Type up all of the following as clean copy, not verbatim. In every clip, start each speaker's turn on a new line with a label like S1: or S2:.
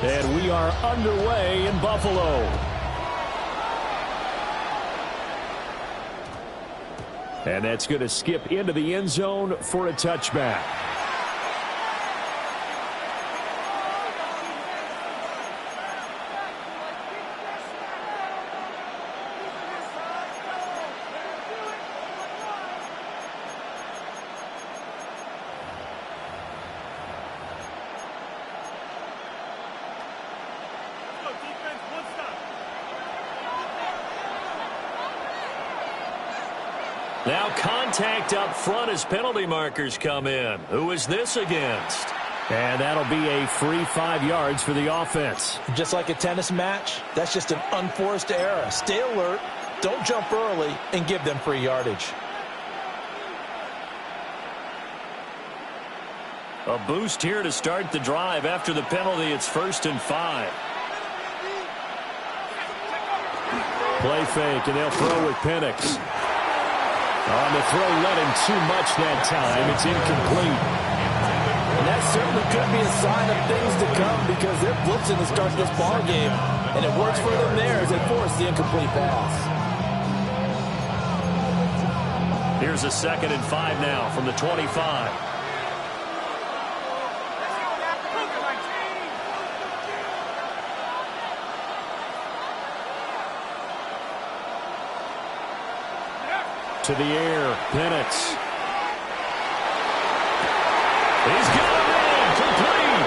S1: And we are underway in Buffalo. And that's going to skip into the end zone for a touchback.
S2: Now contact up front as penalty markers come in. Who is this against?
S1: And that'll be a free 5 yards for the offense.
S3: Just like a tennis match, that's just an unforced error. Stay alert, don't jump early, and give them free yardage.
S2: A boost here to start the drive. After the penalty, it's 1st and 5.
S1: Play fake, and they'll throw with Penix. On the throw, let him too much that time. It's incomplete.
S3: And that certainly could be a sign of things to come because they're blitzing to start this ball game, and it works for them there as they force the incomplete pass.
S2: Here's a 2nd and 5 now from the 25.
S1: To the air, Penix.
S2: He's got it in, complete.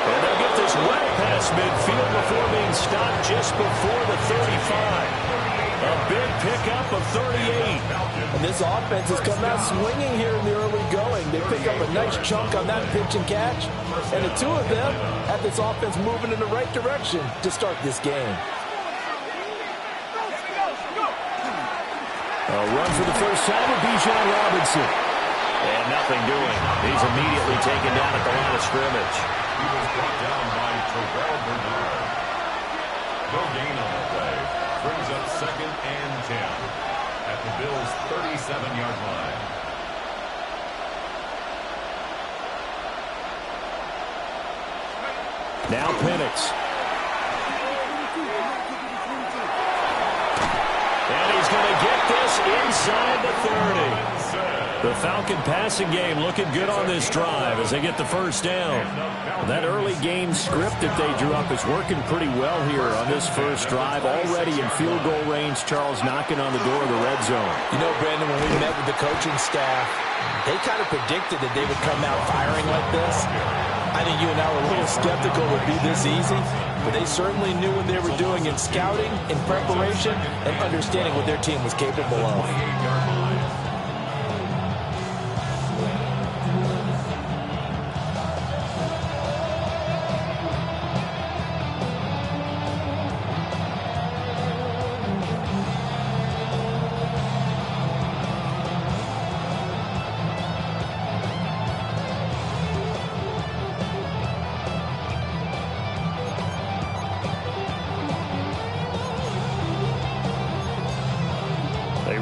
S2: And they'll get this well past midfield before being stopped just before the 35. A big pickup of 38.
S3: And this offense has come out swinging here in the early going. They pick up a nice chunk on that pitch and catch. And the two of them have this offense moving in the right direction to start this game.
S1: A run for the first time with Bijan Robinson.
S2: And nothing doing. He's immediately taken down at the line of scrimmage.
S4: He was brought down by Terrell Bernard. No gain on the play. Brings up 2nd and 10 at the Bills' 37-yard line.
S1: Now Penix.
S2: And he's going to get this inside the 30. The Falcon passing game looking good on this drive as they get the first down.
S1: That early game script that they drew up is working pretty well here on this first drive. Already in field goal range, Charles knocking on the door of the red zone.
S3: You know, Brandon, when we met with the coaching staff, they kind of predicted that they would come out firing like this. I think you and I were a little skeptical it would be this easy, but they certainly knew what they were doing in scouting, in preparation, and understanding what their team was capable of.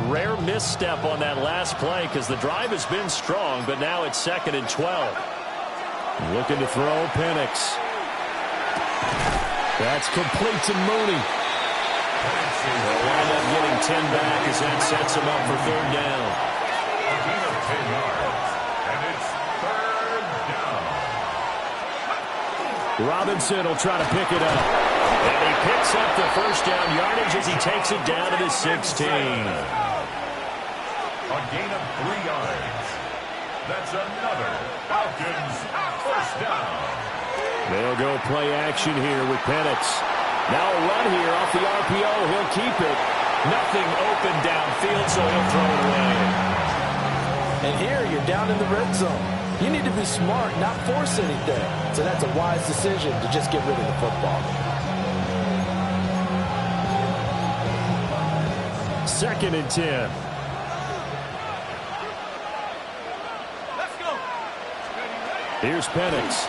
S2: Rare misstep on that last play because the drive has been strong, but now it's 2nd and 12.
S1: Looking to throw, Penix. That's complete to Mooney.
S2: They'll wind up getting 10 back as that sets him up for 3rd down.
S4: A gain of 10 yards, and it's 3rd down.
S1: Robinson will try to pick it up.
S2: And he picks up the first down yardage as he takes it down to the 16.
S4: A gain of 3 yards. That's another Falcons first down.
S1: They'll go play action here with Penix. Now a run here off the RPO. He'll keep it.
S2: Nothing open downfield, so he'll throw it away.
S3: And here you're down in the red zone. You need to be smart, not force anything. So that's a wise decision to just get rid of the football.
S1: 2nd and 10. Here's Penix.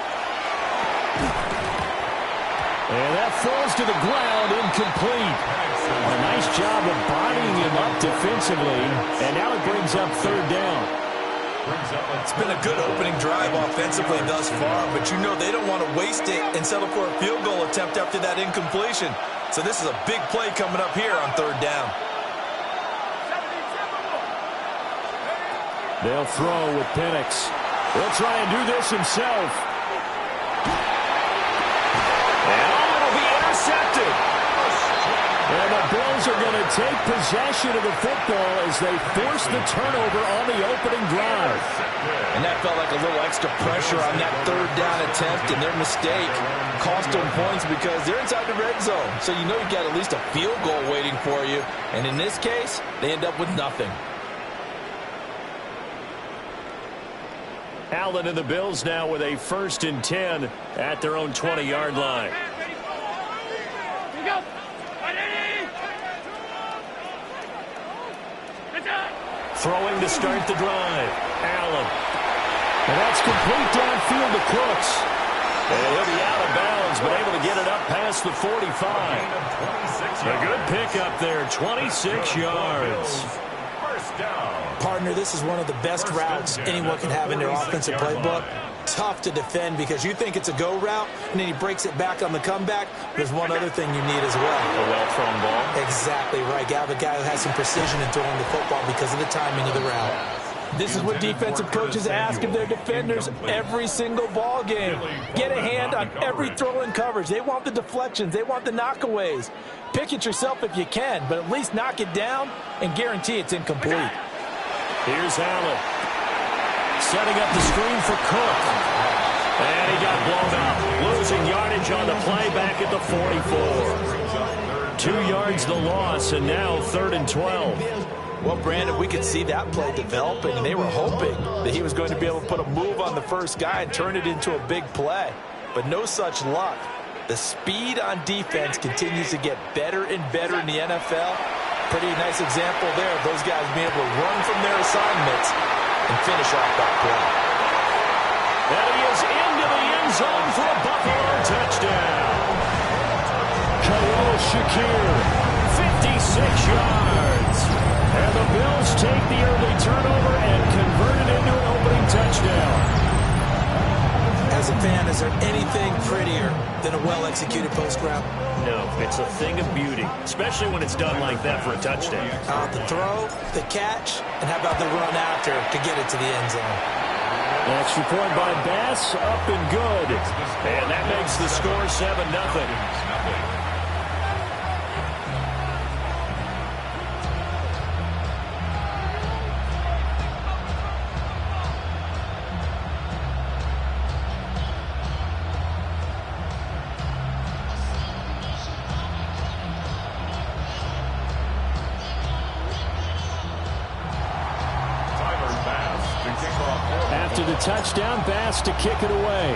S1: And that falls to the ground, incomplete. A nice job of bodying him up defensively, and now it brings up 3rd down.
S3: It's been a good opening drive offensively thus far, but you know they don't want to waste it and settle for a field goal attempt after that incompletion. So this is a big play coming up here on third down.
S1: They'll throw with Penix. He'll try and do this himself. And it'll be intercepted. And the Bills are going to take possession of the football as they force the turnover on the opening drive.
S3: And that felt like a little extra pressure on that third down attempt, and their mistake cost them points because they're inside the red zone. So you know you've got at least a field goal waiting for you. And in this case, they end up with nothing.
S1: Allen and the Bills now with a 1st and 10 at their own 20-yard line. Throwing to start the drive. Allen. And that's complete downfield to Cooks. And he'll be out of bounds, but able to get it up past the 45. A good pickup there, 26 yards.
S3: Partner, this is one of the best routes anyone can have in their offensive playbook. Tough to defend because you think it's a go route, and then he breaks it back on the comeback. There's one other thing you need as well.
S1: A well-thrown ball.
S3: Exactly right. You have a guy who has some precision in throwing the football because of the timing of the route. This is what defensive coaches ask of their defenders every single ball game. Get a hand on every throw in coverage. They want the deflections. They want the knockaways. Pick it yourself if you can, but at least knock it down and guarantee it's incomplete.
S1: Here's Allen. Setting up the screen for Cook. And he got blown up. Losing yardage on the play back at the 44. 2 yards the loss, and now 3rd and 12.
S3: Well, Brandon, we could see that play developing, and they were hoping that he was going to be able to put a move on the first guy and turn it into a big play. But no such luck. The speed on defense continues to get better and better in the NFL. Pretty nice example there of those guys being able to run from their assignments and finish off that play.
S1: And he is into the end zone for a Buffalo touchdown. Khalil Shakir, 56 yards. And the Bills take the early turnover and convert it into an opening touchdown.
S3: As a fan, is there anything prettier than a well-executed post route?
S1: No, it's a thing of beauty, especially when it's done like that for a touchdown.
S3: The throw, the catch, and how about the run after to get it to the end zone?
S1: Extra point by Bass, up and good. And that makes the score 7-0. After the touchdown, Bass to kick it away.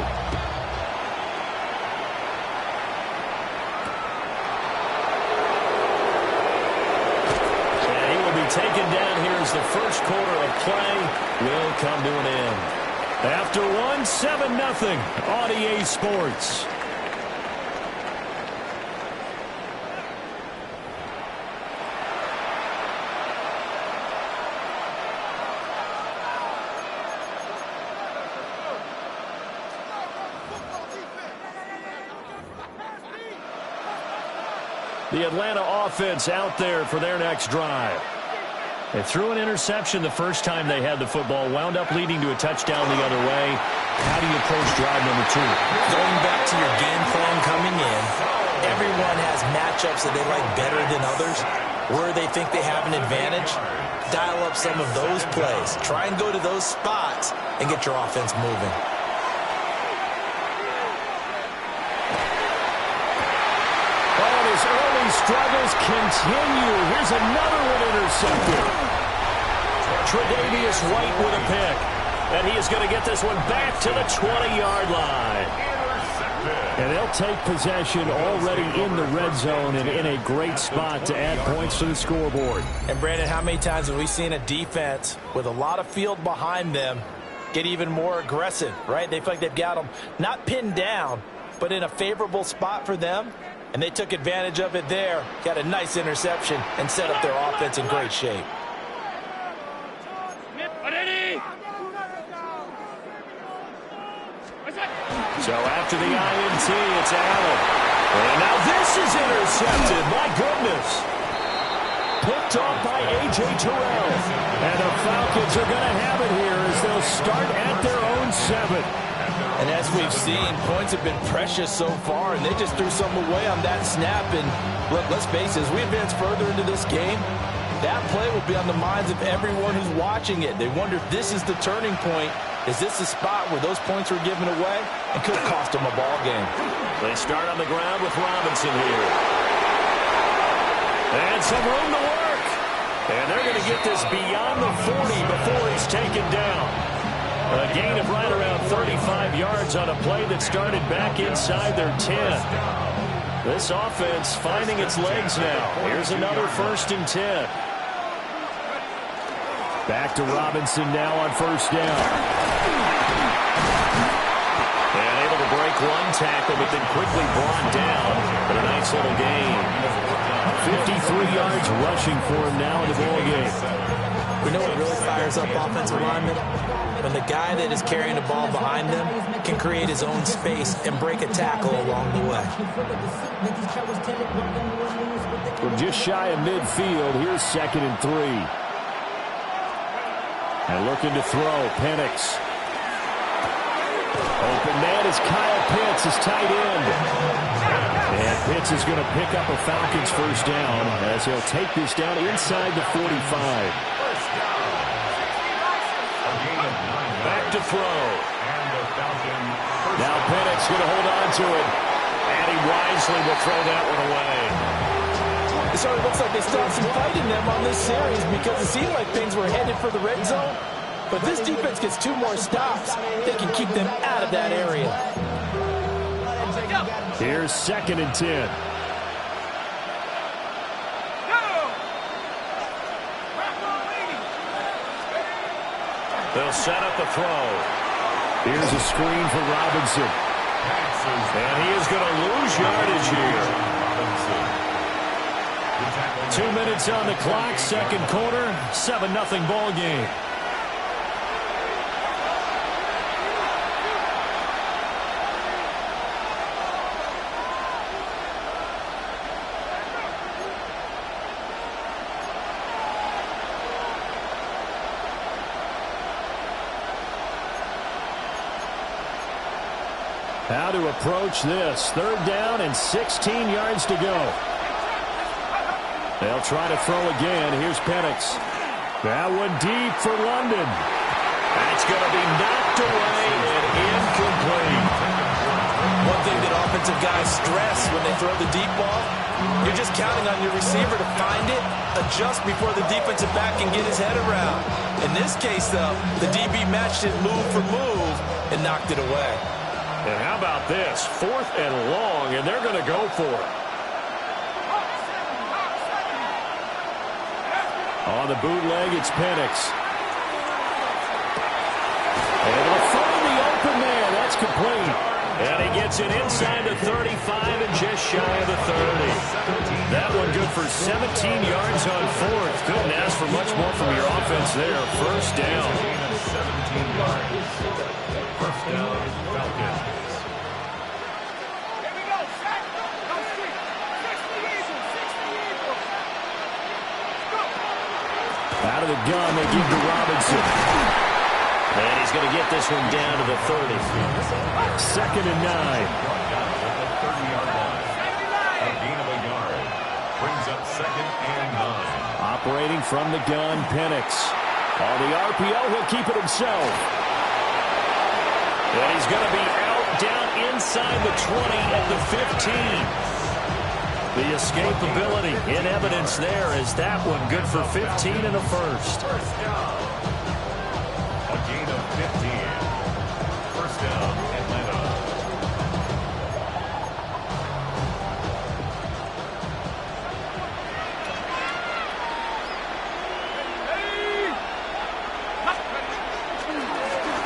S1: And he will be taken down here as the first quarter of play will come to an end. After one, 7-0 on EA Sports. The Atlanta offense out there for their next drive. They threw an interception the first time they had the football, wound up leading to a touchdown the other way. How do you approach drive number 2?
S3: Going back to your game plan coming in, everyone has matchups that they like better than others, where they think they have an advantage. Dial up some of those plays. Try and go to those spots and get your offense moving.
S1: His early struggles continue. Here's another one intercepted. Tre'Davious White with a pick. And he is going to get this one back to the 20-yard line. And they'll take possession already in the red zone and in a great spot to add points to the scoreboard.
S3: And, Brandon, how many times have we seen a defense with a lot of field behind them get even more aggressive, right? They feel like they've got them not pinned down, but in a favorable spot for them. And they took advantage of it there, got a nice interception, and set up their offense in great shape.
S1: after the INT. It's Allen. And now this is intercepted. My goodness. Picked off by A.J. Terrell. And the Falcons are going to have it here as they'll start at their own 7.
S3: And as we've seen, points have been precious so far, and they just threw some away on that snap. And look, let's face it, as we advance further into this game, that play will be on the minds of everyone who's watching it. They wonder if this is the turning point. Is this the spot where those points were given away? It could cost them a ball game.
S1: They start on the ground with Robinson here. And some room to work. And they're going to get this beyond the 40 before he's taken down. A gain of right around 35 yards on a play that started back inside their 10. This offense finding its legs now. Here's another 1st and 10. Back to Robinson now on 1st down. And able to break one tackle, but then quickly brought down. But a nice little gain. 53 yards rushing for him now in the ball game.
S3: We know what really fires up offensive linemen? When the guy that is carrying the ball behind them can create his own space and break a tackle along the way.
S1: From just shy of midfield, here's 2nd and 3. And looking to throw, Penix. Open man is Kyle Pitts, his tight end. And Pitts is going to pick up a Falcons 1st down as he'll take this down inside the 45. Back to throw. Now Penix going to hold on to it. And he wisely will throw that one away.
S3: It sort of looks like they stopped some fight in them on this series because it seemed like things were headed for the red zone. But this defense gets 2 more stops. They can keep them out of that area.
S1: Here's 2nd and 10. They'll set up the throw. Here's a screen for Robinson. And he is going to lose yardage here. 2 minutes on the clock, 2nd quarter, 7-0 ball game. How to approach this. 3rd down and 16 yards to go. They'll try to throw again. Here's Penix. That one deep for London. That's going to be knocked away and incomplete.
S3: One thing that offensive guys stress when they throw the deep ball, you're just counting on your receiver to find it, adjust before the defensive back can get his head around. In this case, though, the DB matched it move for move and knocked it away.
S1: And how about this? 4th and long, and they're going to go for it. On the bootleg, it's Penix. And they'll find the open man. That's complete. And he gets it inside the 35 and just shy of the 30. That one good for 17 yards on 4th. Couldn't ask for much more from your offense there. 1st down.
S4: 17 yards. 1st down, Falcons.
S1: Out of the gun, they give to Robinson. And he's going to get this one down to the 30. 2nd and 9.
S4: At the 30-yard line. A gain of a yard. Brings up 2nd and 9.
S1: Operating from the gun, Penix. On the RPO, he'll keep it himself. And he's going to be out down inside the 20 at the 15. The escapability in evidence there is that one good for 15 and a 1st.
S4: A gain of 15. 1st down, Atlanta.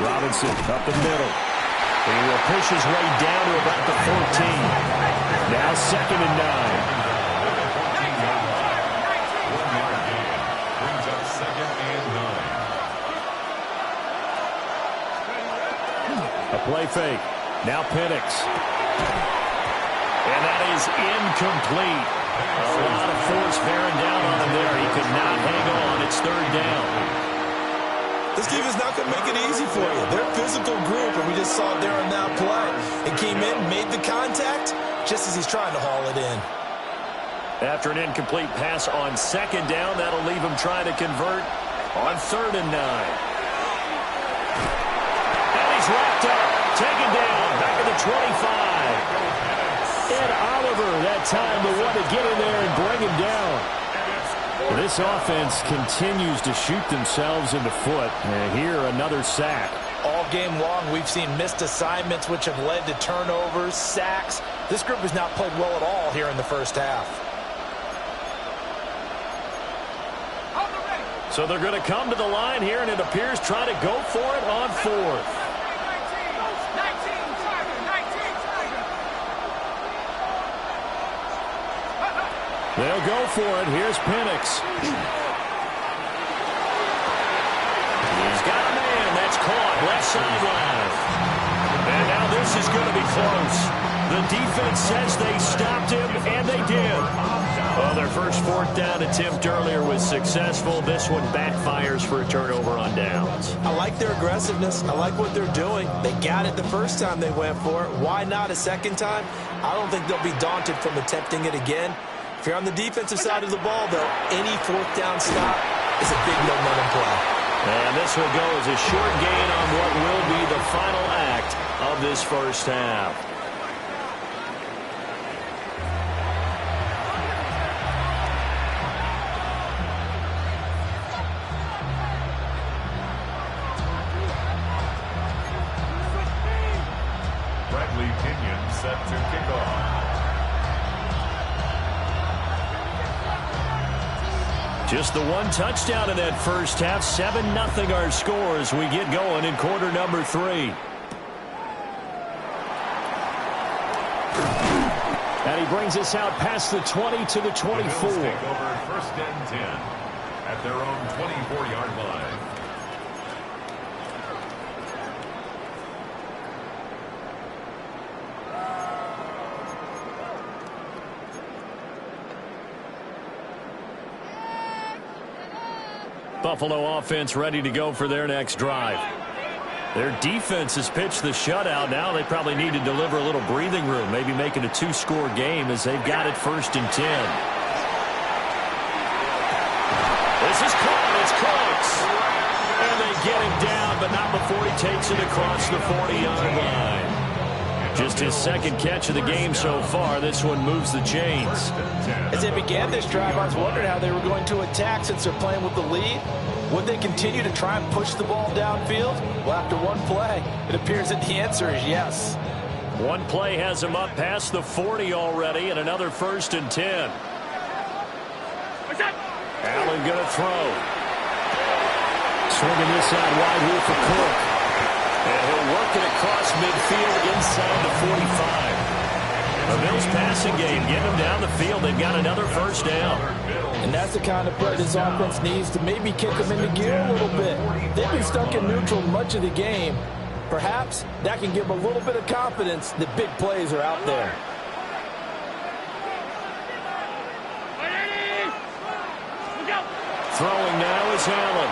S1: Robinson up the middle. He will push his way down to about the 14. Now 2nd and 9.
S4: 14-yard line. 1-yard gain. Brings up 2nd and 9.
S1: A play fake. Now Penix. And that is incomplete. A lot of force bearing down on him there. He could not hang on. It's third down.
S3: This defense not going to make it easy for you. They're a physical group, and we just saw it there on that play. It came in, made the contact, just as he's trying to haul it in.
S1: After an incomplete pass on second down, that'll leave him trying to convert on 3rd and 9. And he's wrapped up, taken down, back at the 25. Ed Oliver, that time, the one to get in there and bring him down. This offense continues to shoot themselves in the foot. And here, another sack.
S3: All game long, we've seen missed assignments, which have led to turnovers, sacks. This group has not played well at all here in the first half.
S1: So they're going to come to the line here, and it appears try to go for it on 4th. They'll go for it. Here's Penix. He's got a man. That's caught. Left sideline. And now this is going to be close. The defense says they stopped him, and they did. Well, their first 4th down attempt earlier was successful. This one backfires for a turnover on downs.
S3: I like their aggressiveness. I like what they're doing. They got it the first time they went for it. Why not a second time? I don't think they'll be daunted from attempting it again. If you're on the defensive side of the ball, though, any 4th down stop is a big momentum play.
S1: And this will go as a short gain on what will be the final act of this first half.
S4: Set to kick off.
S1: Just the one touchdown in that first half. 7-0 our score as we get going in quarter number 3. And he brings us out past the 20 to the 24.
S4: The Bills take over 1st and 10 at their own 24-yard line.
S1: Buffalo offense ready to go for their next drive. Their defense has pitched the shutout. Now they probably need to deliver a little breathing room, maybe make it a 2-score game as they've got it 1st and 10. This is caught. It's Cooks. And they get him down, but not before he takes it across the 40-yard line. Just his 2nd catch of the game so far. This one moves the chains.
S3: As they began this drive, I was wondering how they were going to attack since they're playing with the lead. Would they continue to try and push the ball downfield? Well, after one play, it appears that the answer is yes.
S1: One play has him up past the 40 already, and another 1st and 10. Allen going to throw. Swinging this out wide here for Cook. And he'll work it across midfield inside the 45. The Bills passing game, get them down the field. They've got another 1st down.
S3: And that's the kind of play this offense needs to maybe kick them into gear a little bit. They've been stuck in neutral much of the game. Perhaps that can give them a little bit of confidence that big plays are out there.
S1: Throwing now is Allen.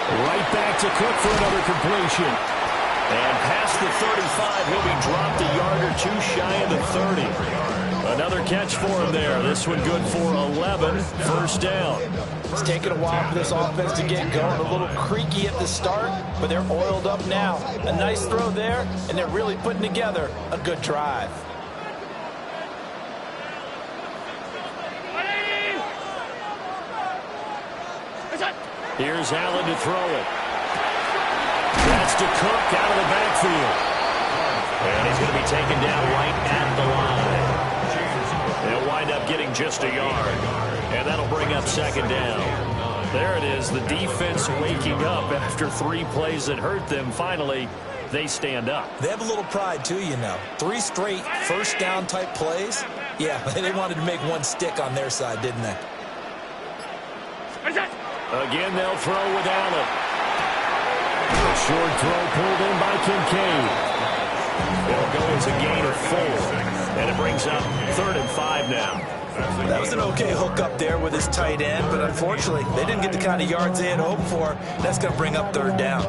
S1: Right back to Cook for another completion. And past the 35, he'll be dropped a yard or 2 shy of the 30. Another catch for him there. This one good for 11. 1st down.
S3: It's taken a while for this offense to get going. A little creaky at the start, but they're oiled up now. A nice throw there, and they're really putting together a good drive.
S1: Here's Allen to throw it. That's to Cook out of the backfield. And he's going to be taken down right at the line. They'll wind up getting just a yard. And that'll bring up 2nd down. There it is, the defense waking up after 3 plays that hurt them. Finally, they stand up.
S3: They have a little pride, too, you know. 3 straight 1st down type plays. Yeah, they wanted to make one stick on their side, didn't they?
S1: Again, they'll throw with Allen. A short throw pulled in by Kincaid.
S2: It'll go as a gain of 4. And it brings up 3rd and 5 now.
S3: That was an okay hook up there with his tight end, but unfortunately, they didn't get the kind of yards they had hoped for. That's going to bring up 3rd down.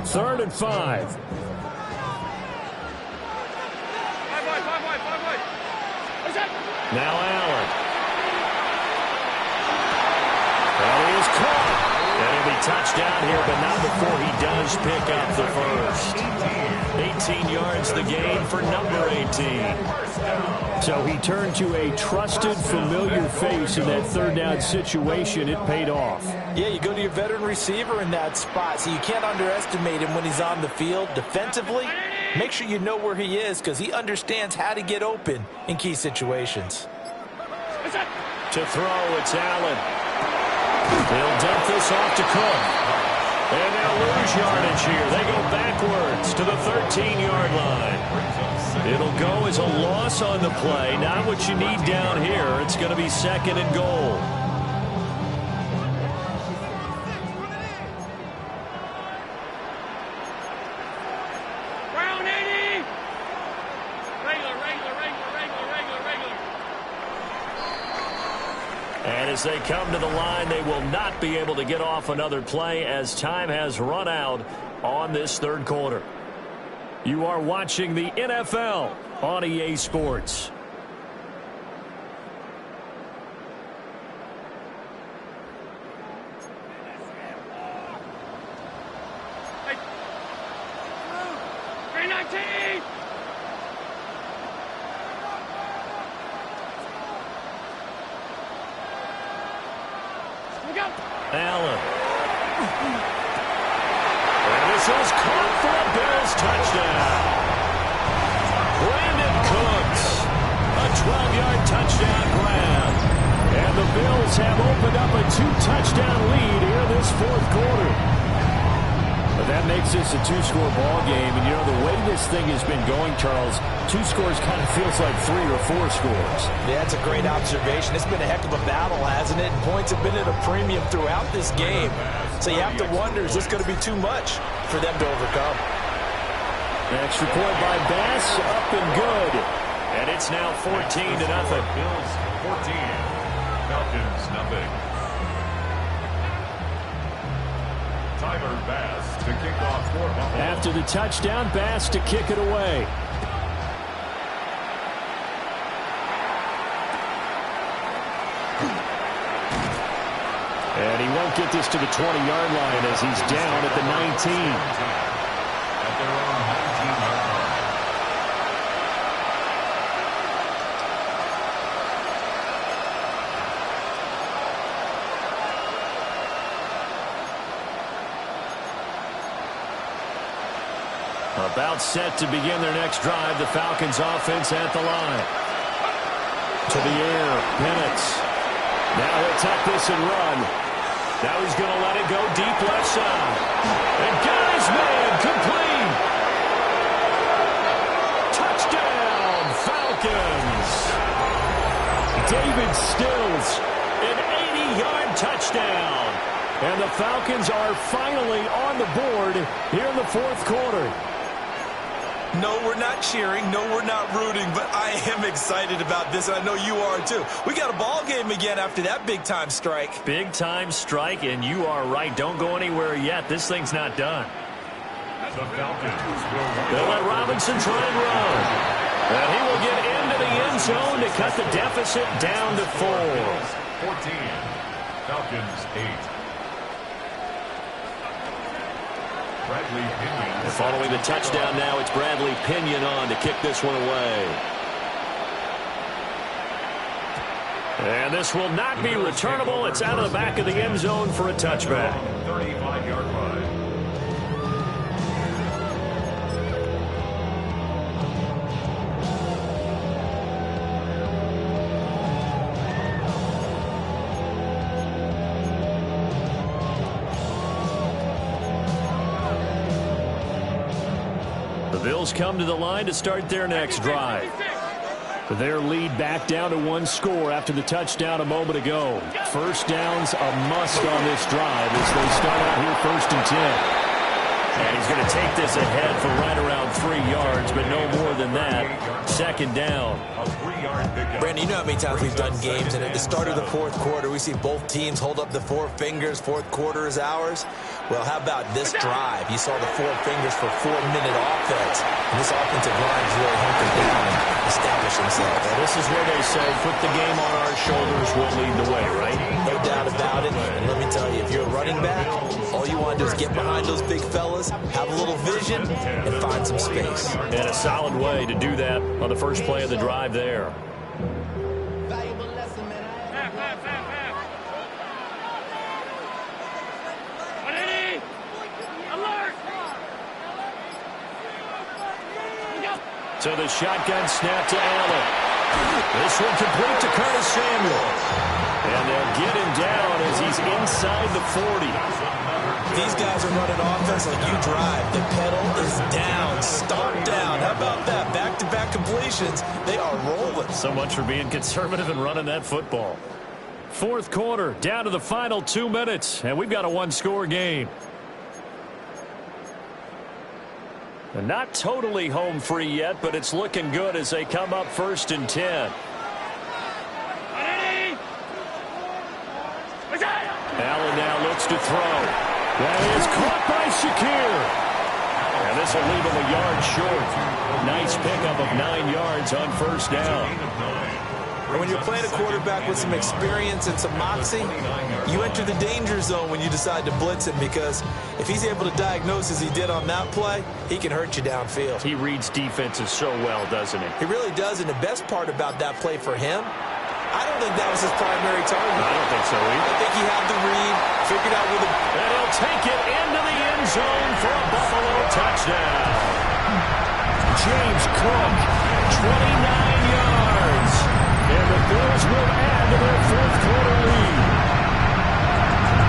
S1: 3rd and 5.
S2: Now Allen. And he is caught. And he'll be touchdown here, but not before he does pick up the first. 18 yards the gain for number 18.
S1: So he turned to a trusted, familiar face in that 3rd down situation. It paid off.
S3: Yeah, you go to your veteran receiver in that spot, so you can't underestimate him when he's on the field defensively. Make sure you know where he is because he understands how to get open in key situations.
S2: To throw, it's Allen. He'll dump this off to Cook. And they'll lose yardage here. They go backwards to the 13-yard line. It'll go as a loss on the play. Not what you need down here. It's going to be 2nd and goal. And as they come to the line, they will not be able to get off another play as time has run out on this 3rd quarter. You are watching the NFL on EA Sports. Allen. And this is caught for a Bills touchdown. Brandon Cooks. A 12-yard touchdown grab. And the Bills have opened up a 2-touchdown lead here this 4th quarter.
S1: But that makes this a 2-score ball game. And, you know, the way this thing has been going, Charles, 2 scores kind of feels like 3 or 4 scores.
S3: Yeah, that's a great observation. It's been a heck of a battle, hasn't it? And points have been at a premium throughout this game. So you have to wonder, is this going to be too much for them to overcome?
S1: An extra point by Bass, up and good.
S2: And it's now 14-0.
S4: Bills 14, Falcons nothing. Tyler Bass to kick off for Buffalo.
S1: After the touchdown, Bass to kick it away. And he won't get this to the 20-yard line as he's down at the 19.
S4: At their own 19-yard line.
S2: About set to begin their next drive. The Falcons offense at the line. To the air, Bennett. Now he'll tuck this and run. Now he's going to let it go deep left side. And got his man complete. Touchdown, Falcons. David Stills, an 80-yard touchdown. And the Falcons are finally on the board here in the 4th quarter.
S3: No, we're not cheering. No, we're not rooting. But I am excited about this, and I know you are too. We got a ball game again after that big-time strike.
S2: Big-time strike, and you are right. Don't go anywhere yet. This thing's not done.
S4: The Falcons will
S2: They'll let Robinson try and run. And he will get into the end zone to cut the deficit down to 4.
S4: 14, Falcons 8. Bradley Pinion.
S2: Following the touchdown now, it's Bradley Pinion on to kick this one away. And this will not be returnable. It's out of the back of the end zone for a touchback.
S4: 35-yard line.
S2: The Bills come to the line to start their next drive. Their lead back down to 1 score after the touchdown a moment ago. First down's a must on this drive as they start out here 1st and 10.
S1: And he's going to take this ahead for right around 3 yards, but no more than that. Second down.
S3: Brandon, you know how many times we've done games, and at the start of the fourth quarter, we see both teams hold up the 4 fingers, fourth quarter is ours. Well, how about this drive? You saw the 4 fingers for 4-minute offense. And this offensive line is really hunkered down and established themselves.
S1: Well, this is where they say, put the game on our shoulders, we'll lead the way, right?
S3: No doubt about it. And let me tell you, if you're a running back, all you want to do is get behind those big fellas, have a little vision, and find some space.
S1: And a solid way to do that on the first play of the drive there. So the shotgun snap to Allen. This one complete to Curtis Samuel. And they'll get him down as he's inside the 40.
S3: These guys are running offense like you drive. The pedal is down, stomp down. How about that? Back-to-back completions. They are rolling.
S1: So much for being conservative and running that football. Fourth quarter, down to the final 2 minutes, and we've got a one-score game. And not totally home free yet, but it's looking good as they come up 1st and 10. Allen now looks to throw. That is caught by Shakir. And this will leave him a yard short. Nice pickup of 9 yards on first down.
S3: And when you're playing a quarterback with some experience and some moxie, you enter the danger zone when you decide to blitz him, because if he's able to diagnose as he did on that play, he can hurt you downfield.
S1: He reads defenses so well, doesn't he?
S3: He really does, and the best part about that play for him, I don't think that was his primary target.
S1: I don't think so either.
S3: I think he had the read, figured out where the...
S1: And he'll take it into the end zone for a Buffalo touchdown. James Cook, 29 yards. And the Bills will add to their fourth quarter lead.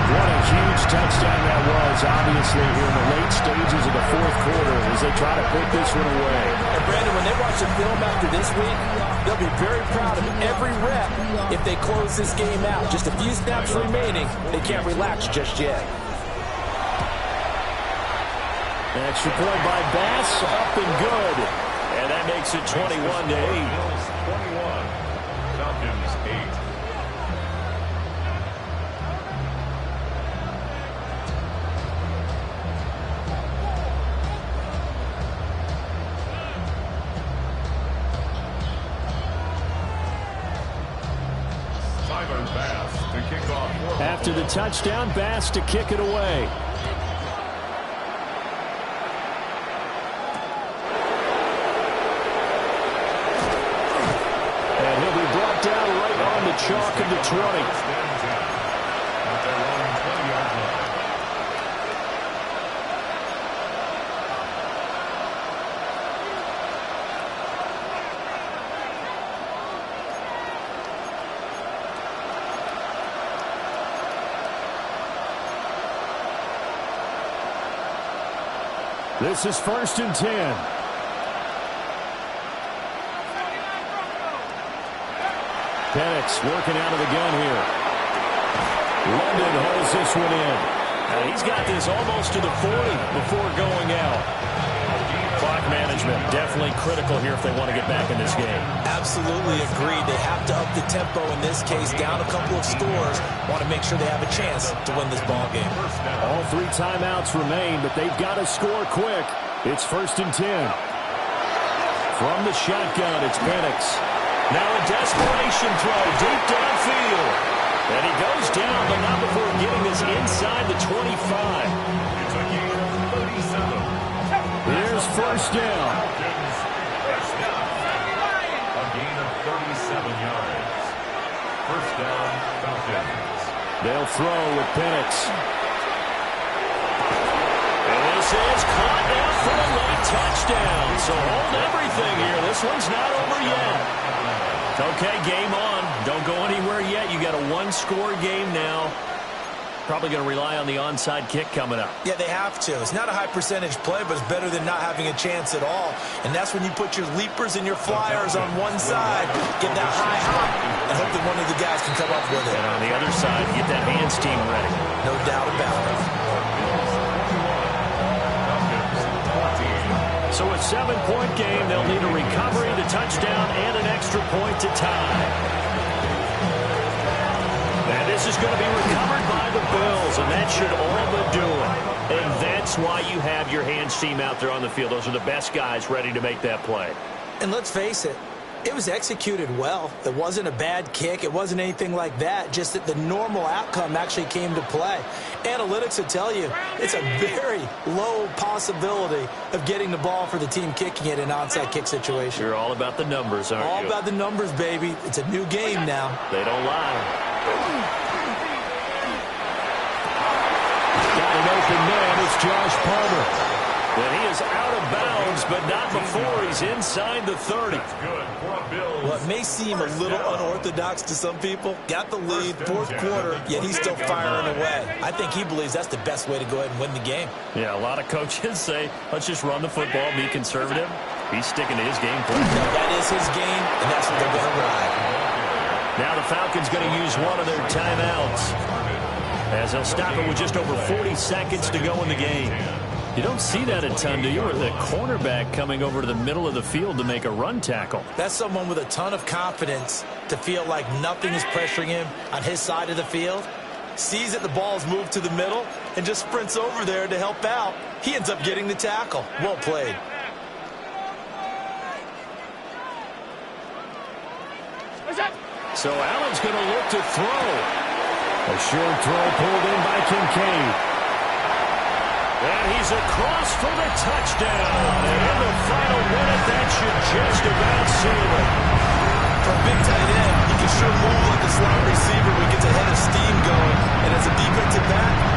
S1: What a huge touchdown that was, obviously, here in the late stages of the fourth quarter as they try to put this one away.
S3: And, Brandon, when they watch the film after this week, they'll be very proud of every rep if they close this game out. Just a few snaps remaining. They can't relax just yet.
S1: Extra point by Bass, up and good. And that makes it 21-8.
S4: 21. Falcons 8.
S1: After the touchdown, Bass to kick it away. And he'll be brought down right on the chalk of the 20. This is 1st and 10. Penix working out of the gun here. London holds this one in. And he's got this almost to the 40 before going out. Clock management definitely critical here if they want to get back in this game.
S3: Absolutely agreed. They have to up the tempo in this case, down a couple of scores. Want to make sure they have a chance to win this ball game.
S1: All 3 timeouts remain, but they've got to score quick. It's 1st and 10. From the shotgun, it's Penix. Now a desperation throw deep downfield. And he goes down, but not before getting this inside the 25.
S4: It's a gain of 37.
S1: Here's first down.
S4: A gain of 37 yards. First down, Falcons.
S1: They'll throw with Penix. And this is caught now for a late touchdown. So hold everything here. This one's not over yet. Okay, game on. Don't go anywhere yet. You got a one-score game now. Probably going to rely on the onside kick coming up.
S3: Yeah, they have to. It's not a high percentage play, but it's better than not having a chance at all. And that's when you put your leapers and your flyers on one side, get that high hop, and hope that one of the guys can come up with it.
S1: And on the other side, get that hands team ready.
S3: No doubt about it.
S1: So a 7-point game. They'll need a recovery, the touchdown, and an extra point to tie. And this is going to be recovered by the Bills, and that should all but do it. And that's why you have your hands team out there on the field. Those are the best guys ready to make that play.
S3: And let's face it, it was executed well. It wasn't a bad kick. It wasn't anything like that. Just that the normal outcome actually came to play. Analytics will tell you it's a very low possibility of getting the ball for the team kicking it in an onside kick situation.
S1: You're all about the numbers, aren't you?
S3: All about the numbers, baby. It's a new game now.
S1: They don't lie. Got an open man. It's Josh Palmer. And he is out of bounds, but not before he's inside the 30.
S3: What may seem a little unorthodox to some people, got the lead, fourth quarter, yet he's still firing away. I think he believes that's the best way to go ahead and win the game.
S1: Yeah, a lot of coaches say, let's just run the football, be conservative. He's sticking to his game plan.
S3: No, that is his game, and that's what they're going to ride.
S1: Now the Falcons going to use one of their timeouts, as they'll stop it with just over 40 seconds to go in the game. You don't see that a ton, do you? Or the cornerback coming over to the middle of the field to make a run tackle.
S3: That's someone with a ton of confidence to feel like nothing is pressuring him on his side of the field. Sees that the ball's moved to the middle and just sprints over there to help out. He ends up getting the tackle. Well played.
S1: So Allen's going to look to throw. A short throw pulled in by Kincaid. And he's across for the touchdown. And in the final minute, that should just about seal it.
S3: For a big tight end, he can sure move like a slot receiver when he gets a head of steam going. And as a defensive back,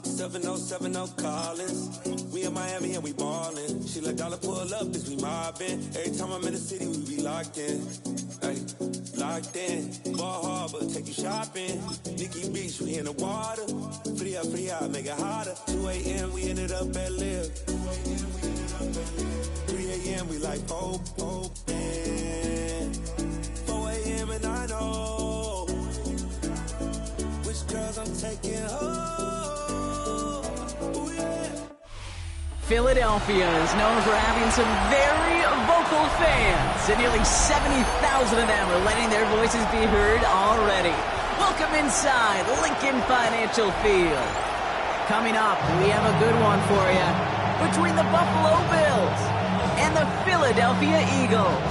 S5: 7070 Collins. We in Miami and we ballin'. She let dollar pull up, this we mobbin'. Every time I'm in the city, we be locked in. Ay, locked in. Ball Harbor, take you shopping. Nikki Beach, we in the water. Free up, make it hotter. 2 a.m. we ended up at Live. 3 a.m. we like Pope. 4 a.m. and I know which girls I'm taking home.
S6: Philadelphia is known for having some very vocal fans, and nearly 70,000 of them are letting their voices be heard already. Welcome inside Lincoln Financial Field. Coming up, we have a good one for you between the Buffalo Bills and the Philadelphia Eagles.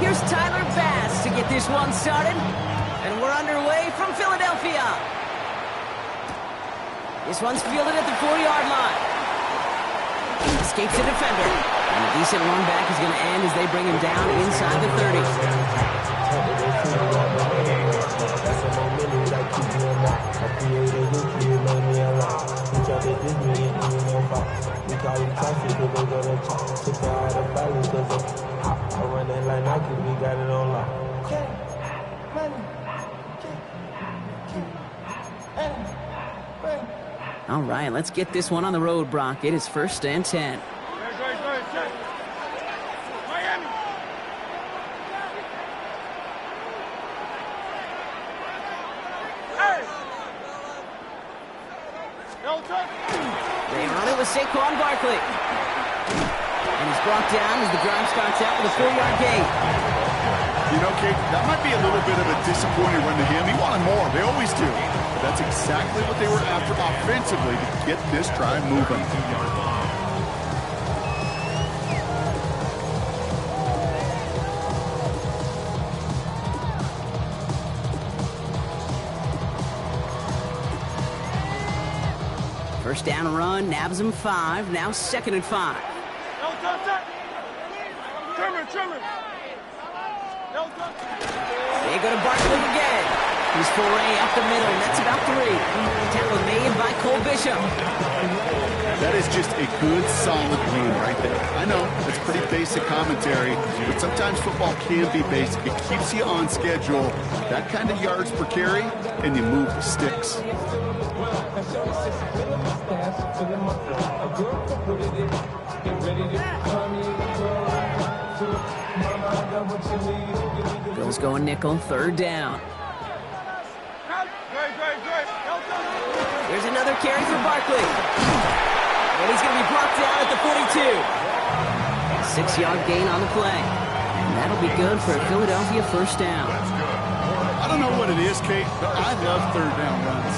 S6: Here's Tyler Bass to get this one started. And we're underway from Philadelphia. This one's fielded at the 4-yard line. Escapes the defender. And a decent run back is going to end as they bring him down inside the 30. All right, let's get this one on the road, Brock. It is 1st and 10. They run it with Saquon Barkley. And he's brought down as the drive starts out with a 4-yard gain.
S7: You know, Kate, that might be a little bit of a disappointing run to him. He wanted more. They always do. But that's exactly what they were after offensively to get this drive moving.
S6: First down run, nabs him 5. Now 2nd and 5. They go to Barkley again. He's foray up the middle. That's about 3. Tackle made by Cole Bishop.
S7: That is just a good, solid run right there. I know, it's pretty basic commentary, but sometimes football can be basic. It keeps you on schedule. That kind of yards per carry, and you move the sticks.
S6: Bills going nickel, 3rd down. Here's another carry for Barkley. And he's going to be brought down at the 42. 6-yard gain on the play. And that'll be good for a Philadelphia 1st down.
S7: I don't know what it is, Kate, but I love 3rd down runs.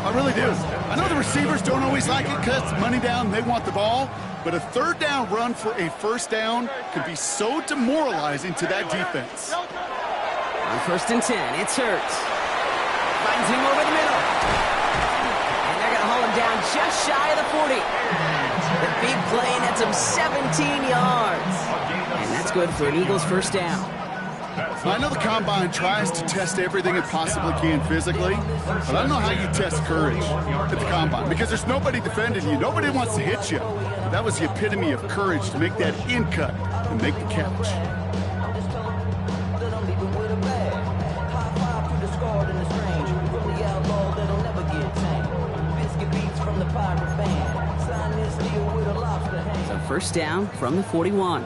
S7: I really do. I know the receivers don't always like it because it's money down, they want the ball. But a 3rd down run for a 1st down could be so demoralizing to that defense.
S6: On 1st and 10, it's Hurts. Finds him over the middle. And they're going to haul him down just shy of the 40. The big play nets him 17 yards. And that's good for an Eagles 1st down.
S7: I know the Combine tries to test everything it possibly can physically, but I don't know how you test courage at the Combine because there's nobody defending you. Nobody wants to hit you. But that was the epitome of courage to make that in cut and make the catch.
S6: So 1st down from the 41.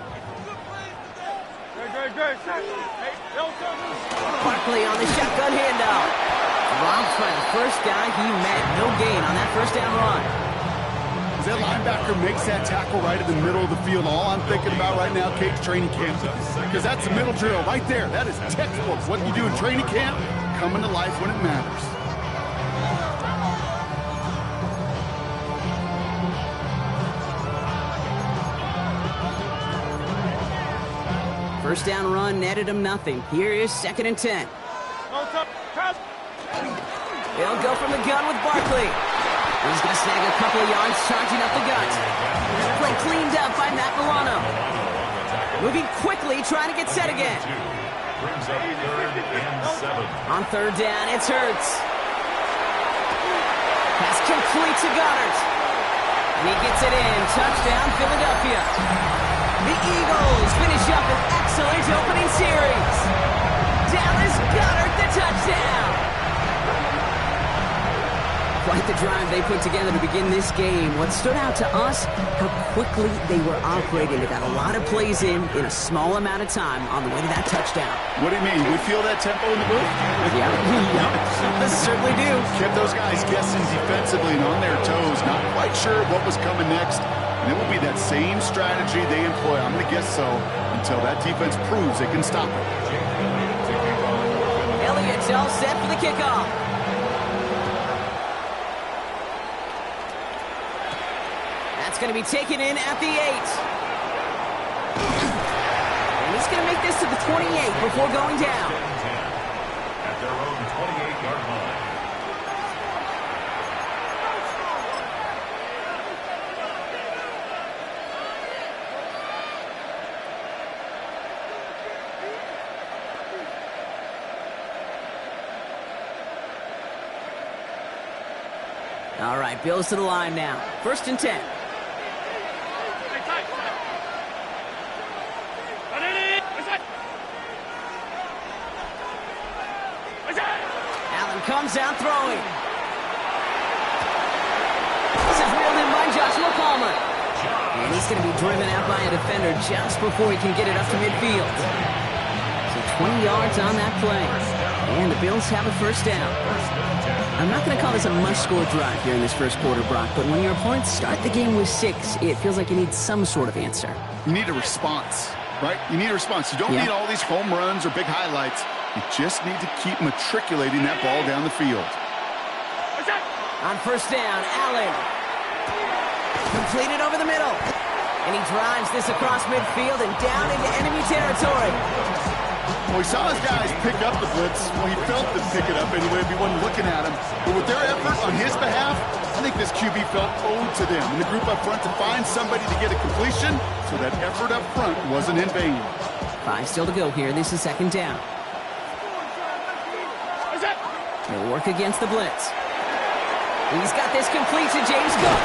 S6: Barkley on the shotgun handoff. Dropped by the first guy he met. No gain on that 1st down run.
S7: As that linebacker makes that tackle right in the middle of the field, all I'm thinking about right now, Kate's training camp. Because that's the middle drill right there. That is textbook. What you do in training camp, coming to life when it matters.
S6: First down run netted him nothing. Here is 2nd and 10. They'll go from the gun with Barkley. He's going to snag a couple of yards charging up the gut. Play cleaned up by Matt Milano. Moving quickly, trying to get set again.
S4: Brings up 3rd and 7.
S6: On 3rd down, it's Hurts. Pass complete to Goddard. And he gets it in. Touchdown, Philadelphia. The Eagles finish up an excellent opening series. Dallas Goedert, the touchdown. Quite the drive they put together to begin this game. What stood out to us, how quickly they were operating. They got a lot of plays in a small amount of time on the way to that touchdown.
S7: What do you mean? We feel that tempo in the booth?
S6: Yeah, we certainly do.
S7: Kept those guys guessing defensively and on their toes, not quite sure what was coming next. And it will be that same strategy they employ, I'm going to guess so, until that defense proves they can stop it.
S6: Elliott's all set for the kickoff. That's going to be taken in at the 8. And he's going to make this to the 28 before going down.
S4: At their own 28-yard line.
S6: All right, Bills to the line now. 1st and 10. Allen comes out throwing. This is reeled in by Joshua Palmer. And he's going to be driven out by a defender just before he can get it up to midfield. So 20 yards on that play. And the Bills have a 1st down. I'm not going to call this a must-score drive here in this 1st quarter, Brock, but when your opponents start the game with 6, it feels like you need some sort of answer.
S7: You need a response, right? You need a response. You don't need all these home runs or big highlights. You just need to keep matriculating that ball down the field.
S6: On 1st down, Allen. Completed over the middle. And he drives this across midfield and down into enemy territory.
S7: Well, he saw his guys pick up the blitz. Well, he felt them pick it up anyway if he wasn't looking at him. But with their effort on his behalf, I think this QB felt owed to them and the group up front to find somebody to get a completion, so that effort up front wasn't in vain.
S6: 5 still to go here. This is 2nd down. He'll work against the blitz. He's got this complete to James Cook.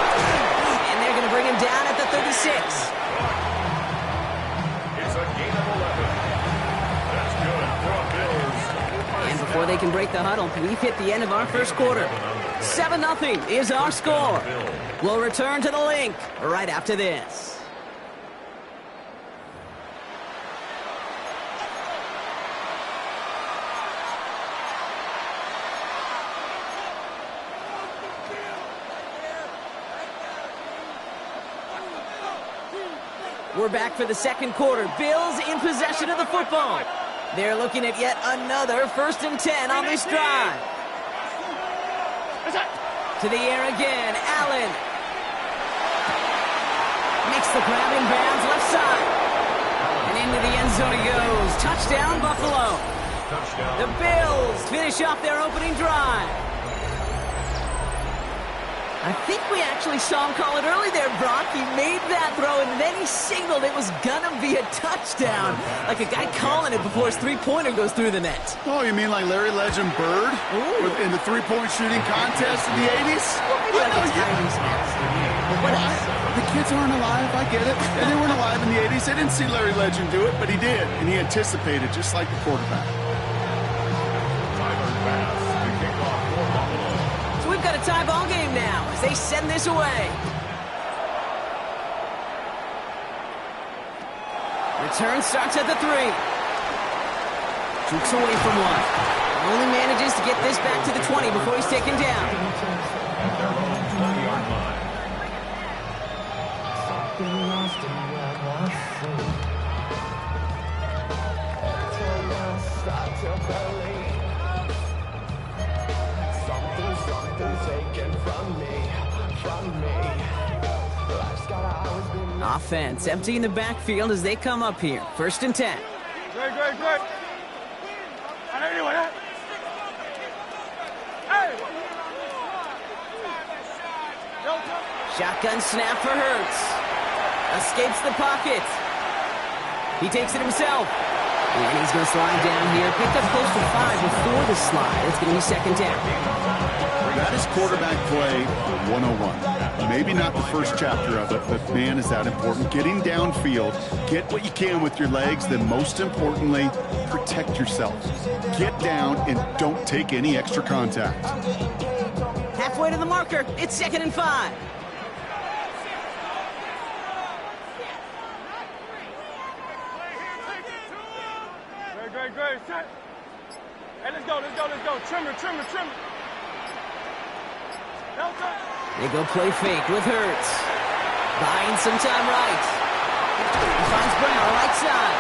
S6: And they're going to bring him down at the 36.
S4: It's a gain of 11. That's good for a Bills.
S6: And before they can break the huddle, we've hit the end of our first quarter. 7-0 is our score. We'll return to the link right after this. We're back for the second quarter. Bills in possession of the football. They're looking at yet another 1st and 10 on this drive. To the air again, Allen. Makes the grab in bounds left side. And into the end zone he goes. Touchdown, Buffalo. The Bills finish off their opening drive. I think we actually saw him call it early there, Brock. He made that throw, and then he signaled it was going to be a touchdown. Like a guy calling it before his three-pointer goes through the net.
S7: Oh, you mean like Larry Legend Bird in the three-point shooting contest in the 80s?
S6: Maybe like a Tyrese Maxey.
S7: The kids aren't alive, I get it. And they weren't alive in the 80s. They didn't see Larry Legend do it, but he did. And he anticipated, just like the quarterback.
S6: We've got a tie ball game now as they send this away. Return starts at the 3. Jukes away from one. Only manages to get this back to the 20 before he's taken down. Offense emptying the backfield as they come up here. 1st and 10.
S8: Great.
S6: Shotgun snap for Hurts. Escapes the pocket. He takes it himself. And he's going to slide down here. Picked up close to 5 before the slide. It's going to be 2nd down.
S7: That is quarterback play 101. Maybe not the first chapter of it, but man, is that important. Getting downfield, get what you can with your legs, then most importantly, protect yourself. Get down and don't take any extra contact.
S6: Halfway to the marker, it's 2nd and 5.
S8: Great. Set. Hey, let's go. Trimmer.
S6: They go play fake with Hurts. Buying some time right. He finds Brown right side.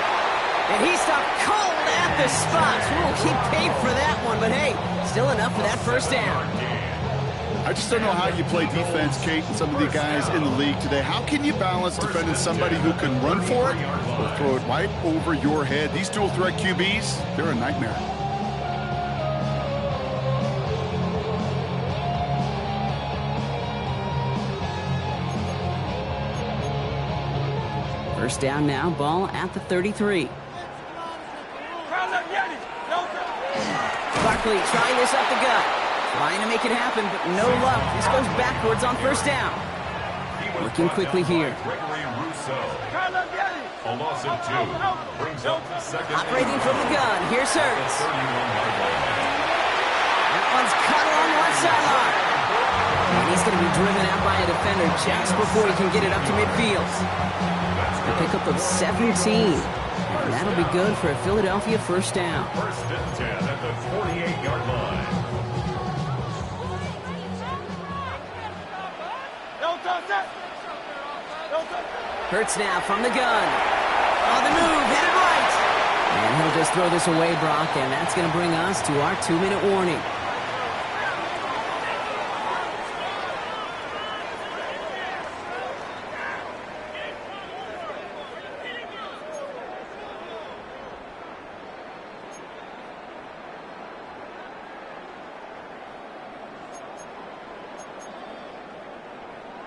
S6: And he stopped cold at the spot. He paid for that one, but hey, still enough for that 1st down.
S7: I just don't know how you play defense, Kate, and some of the guys in the league today. How can you balance defending somebody who can run for it or throw it right over your head? These dual threat QBs, they're a nightmare.
S6: First down now, ball at the 33. Barkley trying this up the gut. Trying to make it happen, but no luck. This goes backwards on 1st down. Working quickly here. Operating from the gun. Here's Hurts. That one's cut along the left sideline. And he's going to be driven out by a defender just before he can get it up to midfield. A pickup of 17. And that'll be good for a Philadelphia 1st down.
S4: 1st and 10 at the 48-yard line.
S6: Hurts now from the gun. On the move, hit it right. And he'll just throw this away, Brock, and that's going to bring us to our 2-minute warning.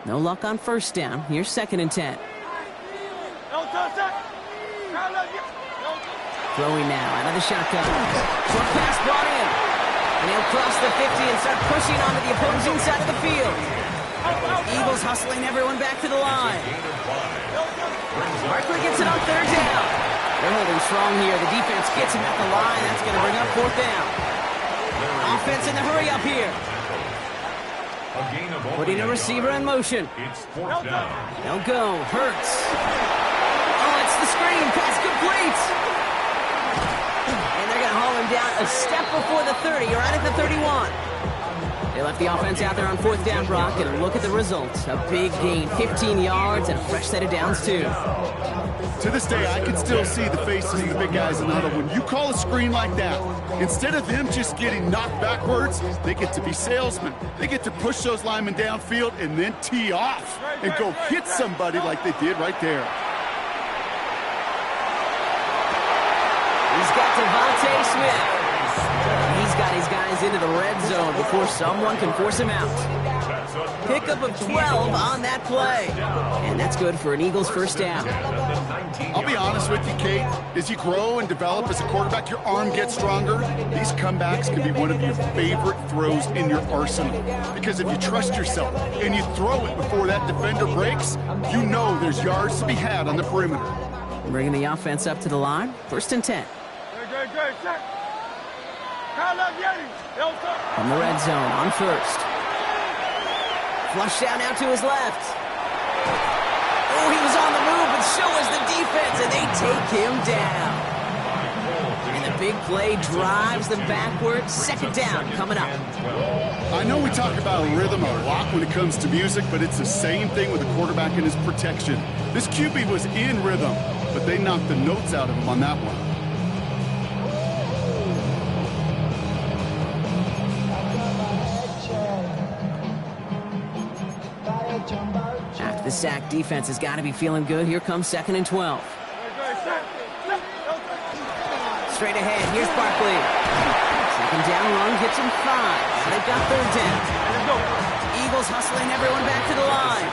S6: No luck on 1st down. Here's 2nd and 10. Throwing now out of the shotgun. Short pass brought in. And he'll cross the 50 and start pushing onto the opposing side of the field. Eagles hustling everyone back to the line. Barkley gets it on third down. They're holding strong here. The defense gets him at the line. That's going to bring up fourth down. Offense in the hurry up here. Putting a receiver in motion.
S4: It's fourth down.
S6: They'll go. Hurts. Oh, it's the screen. Pass complete. And they're going to haul him down a step before the 30. You're right at the 31. They left the offense out there on fourth down, Brock, and look at the result. A big gain, 15 yards, and a fresh set of downs, too.
S7: To this day, I can still see the faces of the big guys in the huddle. When you call a screen like that, instead of them just getting knocked backwards, they get to be salesmen. They get to push those linemen downfield and then tee off and go hit somebody like they did right there.
S6: He's got Devontae Smith. He's got his guys into the red zone before someone can force him out. Pickup of 12 on that play. And that's good for an Eagles first down.
S7: I'll be honest with you, Kate. As you grow and develop as a quarterback, your arm gets stronger. These comebacks can be one of your favorite throws in your arsenal. Because if you trust yourself and you throw it before that defender breaks, you know there's yards to be had on the perimeter.
S6: Bringing the offense up to the line. First and 10.
S8: Great. Check.
S6: From the red zone on first. Flush down out to his left. Oh, he was on the move, but so was the defense, and they take him down. And the big play drives them backwards. Second down coming up.
S7: I know we talk about rhythm a lot when it comes to music, but it's the same thing with the quarterback and his protection. This QB was in rhythm, but they knocked the notes out of him on that one.
S6: After the sack, defense has got to be feeling good. Here comes second and 12. Straight ahead, here's Barkley. Second down run gets him 5. They've got third down. Eagles hustling everyone back to the line.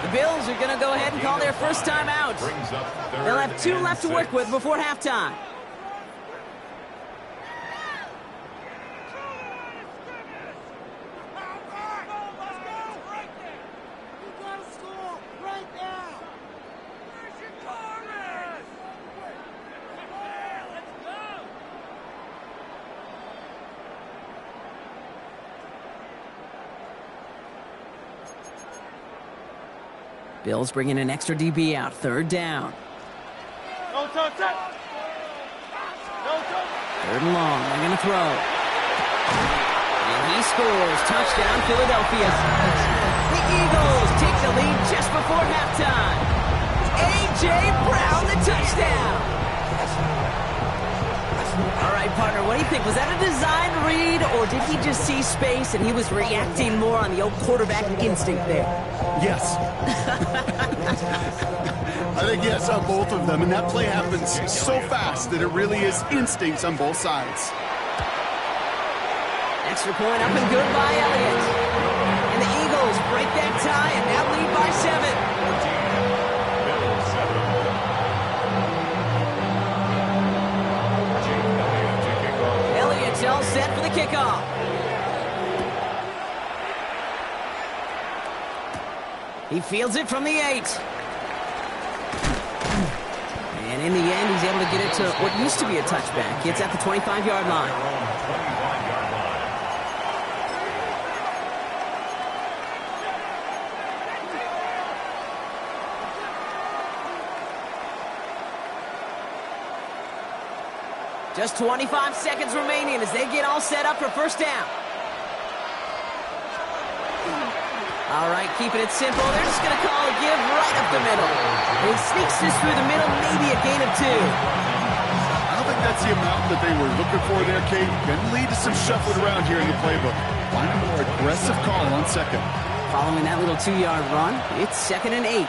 S6: The Bills are going to go ahead and call their first time out. They'll have 2 left to work with before halftime. Bills bringing an extra DB out. Third down. Third and long. They're going to throw. And he scores. Touchdown, Philadelphia. The Eagles take the lead just before halftime. A.J. Brown, the touchdown. All right, partner, what do you think? Was that a design read, or did he just see space and he was reacting more on the old quarterback instinct there?
S7: Yes. I think yes on both of them, and that play happens so fast that it really is instincts on both sides.
S6: Extra point up and good by Elliott. And the Eagles break that tie and now lead by 7. Elliott's all set for the kickoff. He fields it from the 8. And in the end, he's able to get it to what used to be a touchback. It's at the 25-yard line. Just 25 seconds remaining as they get all set up for first down. All right, keeping it simple. They're just going to call a give right up the middle. He sneaks this through the middle, maybe a gain of 2.
S7: I don't think that's the amount that they were looking for there, Kate. Going to lead to some shuffling around here in the playbook. Find a more aggressive call on second.
S6: Following that little 2-yard run, it's second and 8.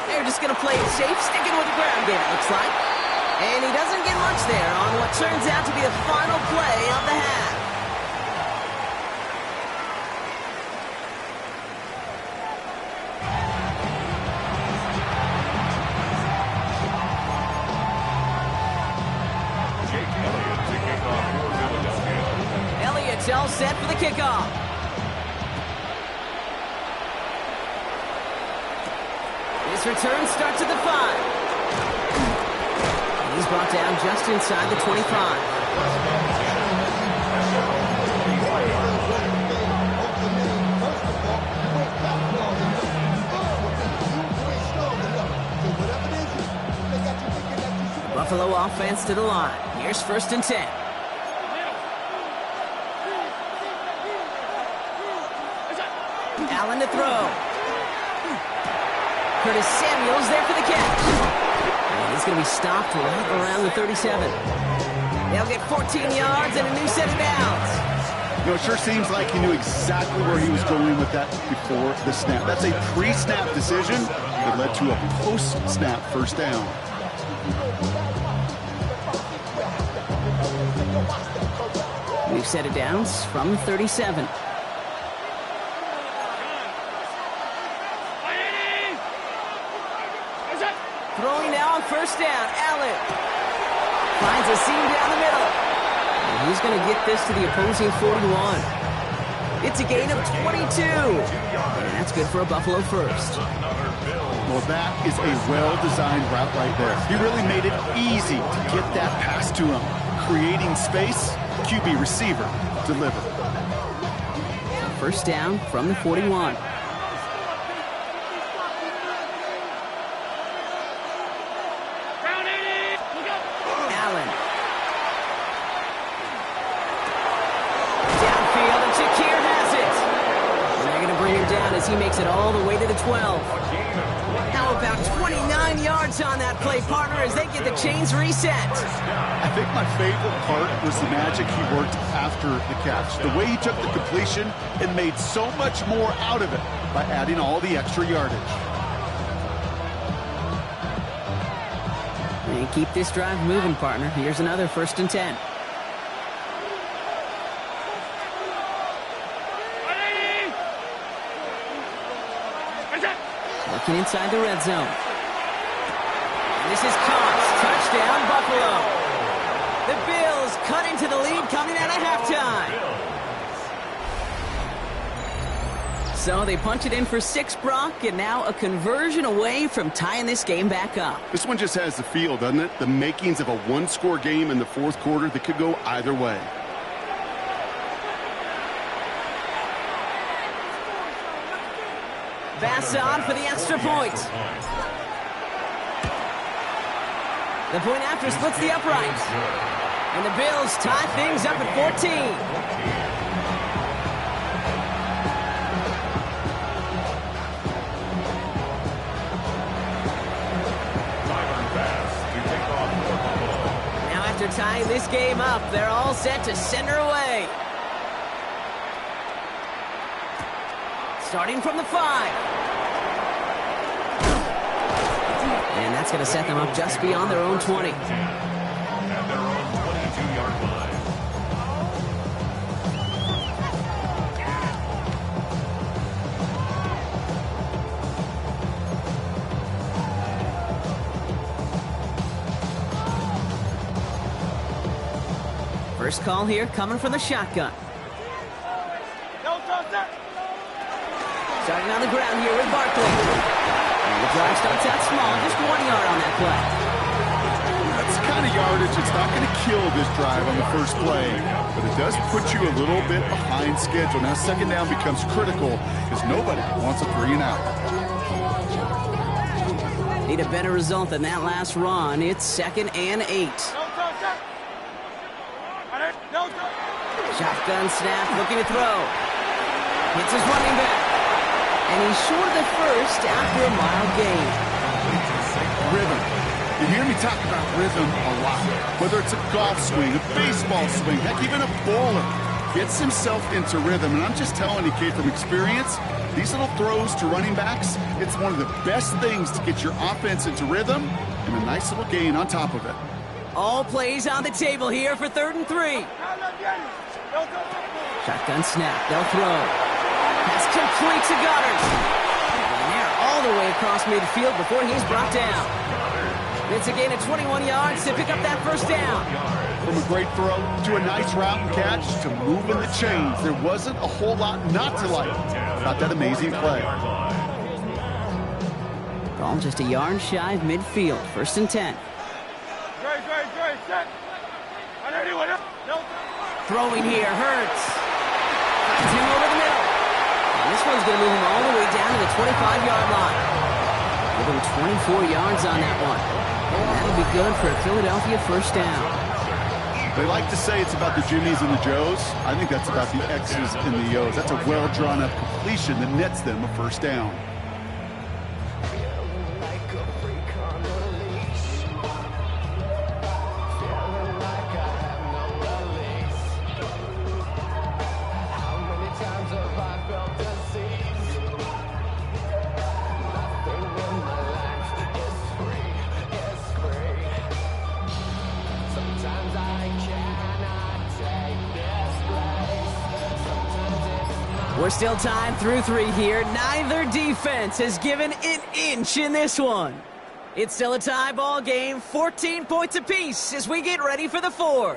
S6: They're just going to play it safe, sticking with the ground game, it looks like. And he doesn't get much there on what turns out to be the final play of the half. It's all set for the kickoff. His return starts at the 5. He's brought down just inside the 25. Buffalo offense to the line. Here's 1st and 10. Allen to throw. Curtis Samuel's there for the catch. And he's going to be stopped right around the 37. They'll get 14 yards and a new set of downs.
S7: You know, it sure seems like he knew exactly where he was going with that before the snap. That's a pre-snap decision that led to a post-snap 1st down.
S6: New set of downs from 37. Throwing now on 1st down. Allen finds a seam down the middle. And he's going to get this to the opposing 41. It's a gain of 22. And that's good for a Buffalo 1st.
S7: Well, that is a well-designed route right there. He really made it easy to get that pass to him. Creating space, QB receiver, deliver.
S6: 1st down from the 41. Allen. Downfield, and Shakir has it. And they're going to bring him down as he makes it all the way to the 12. How about 29 yards on that play, partner, as they get the chains reset.
S7: I think my favorite part was the magic he worked after the catch. The way he took the completion and made so much more out of it by adding all the extra yardage.
S6: And keep this drive moving, partner. Here's another 1st and 10. Looking inside the red zone. And this is caught. Touchdown, Buffalo. The Bills cut into the lead coming out of halftime. So they punch it in for 6, Brock, and now a conversion away from tying this game back up.
S7: This one just has the feel, doesn't it? The makings of a one-score game in the 4th quarter that could go either way.
S6: Bass on for the extra point. The point after splits the uprights. And the Bills tie things up at 14. Now after tying this game up, they're all set to send her away. Starting from the 5. And that's going to set them up just beyond their own 20.
S4: At their own 22-yard line.
S6: First call here coming from the shotgun. Starting on the ground here with Barkley. And the drive starts out small, just 1 yard on that play.
S7: That's the kind of yardage it's not going to kill this drive on the first play, but it does put you a little bit behind schedule. Now 2nd down becomes critical because nobody wants a 3 and out.
S6: Need a better result than that last run. It's 2nd and 8. Shotgun snap, looking to throw. Hits his running back. And he's short of the first after a mild gain.
S7: Rhythm. You hear me talk about rhythm a lot. Whether it's a golf swing, a baseball swing, heck, even a bowler gets himself into rhythm. And I'm just telling you, kid, from experience, these little throws to running backs, it's one of the best things to get your offense into rhythm and a nice little gain on top of it.
S6: All plays on the table here for 3rd and 3. Shotgun snap. They'll throw. Pass complete to Goddard. And they're all the way across midfield before he's brought down. It's a gain of 21 yards to pick up that first down.
S7: From a great throw to a nice route and catch to moving the chains, there wasn't a whole lot not to like about that amazing play.
S6: Ball just a yard shy of midfield. 1st and 10. Throwing here, Hurts. Finds him over the middle. And this one's going to move him all the way down to the 25-yard line. Give him 24 yards on that one. And that'll be good for a Philadelphia first down.
S7: They like to say it's about the Jimmies and the Joes. I think that's about the X's and the O's. That's a well-drawn-up completion that nets them a first down.
S6: We're still tied through 3 here. Neither defense has given an inch in this one. It's still a tie ball game, 14 points apiece as we get ready for the 4th.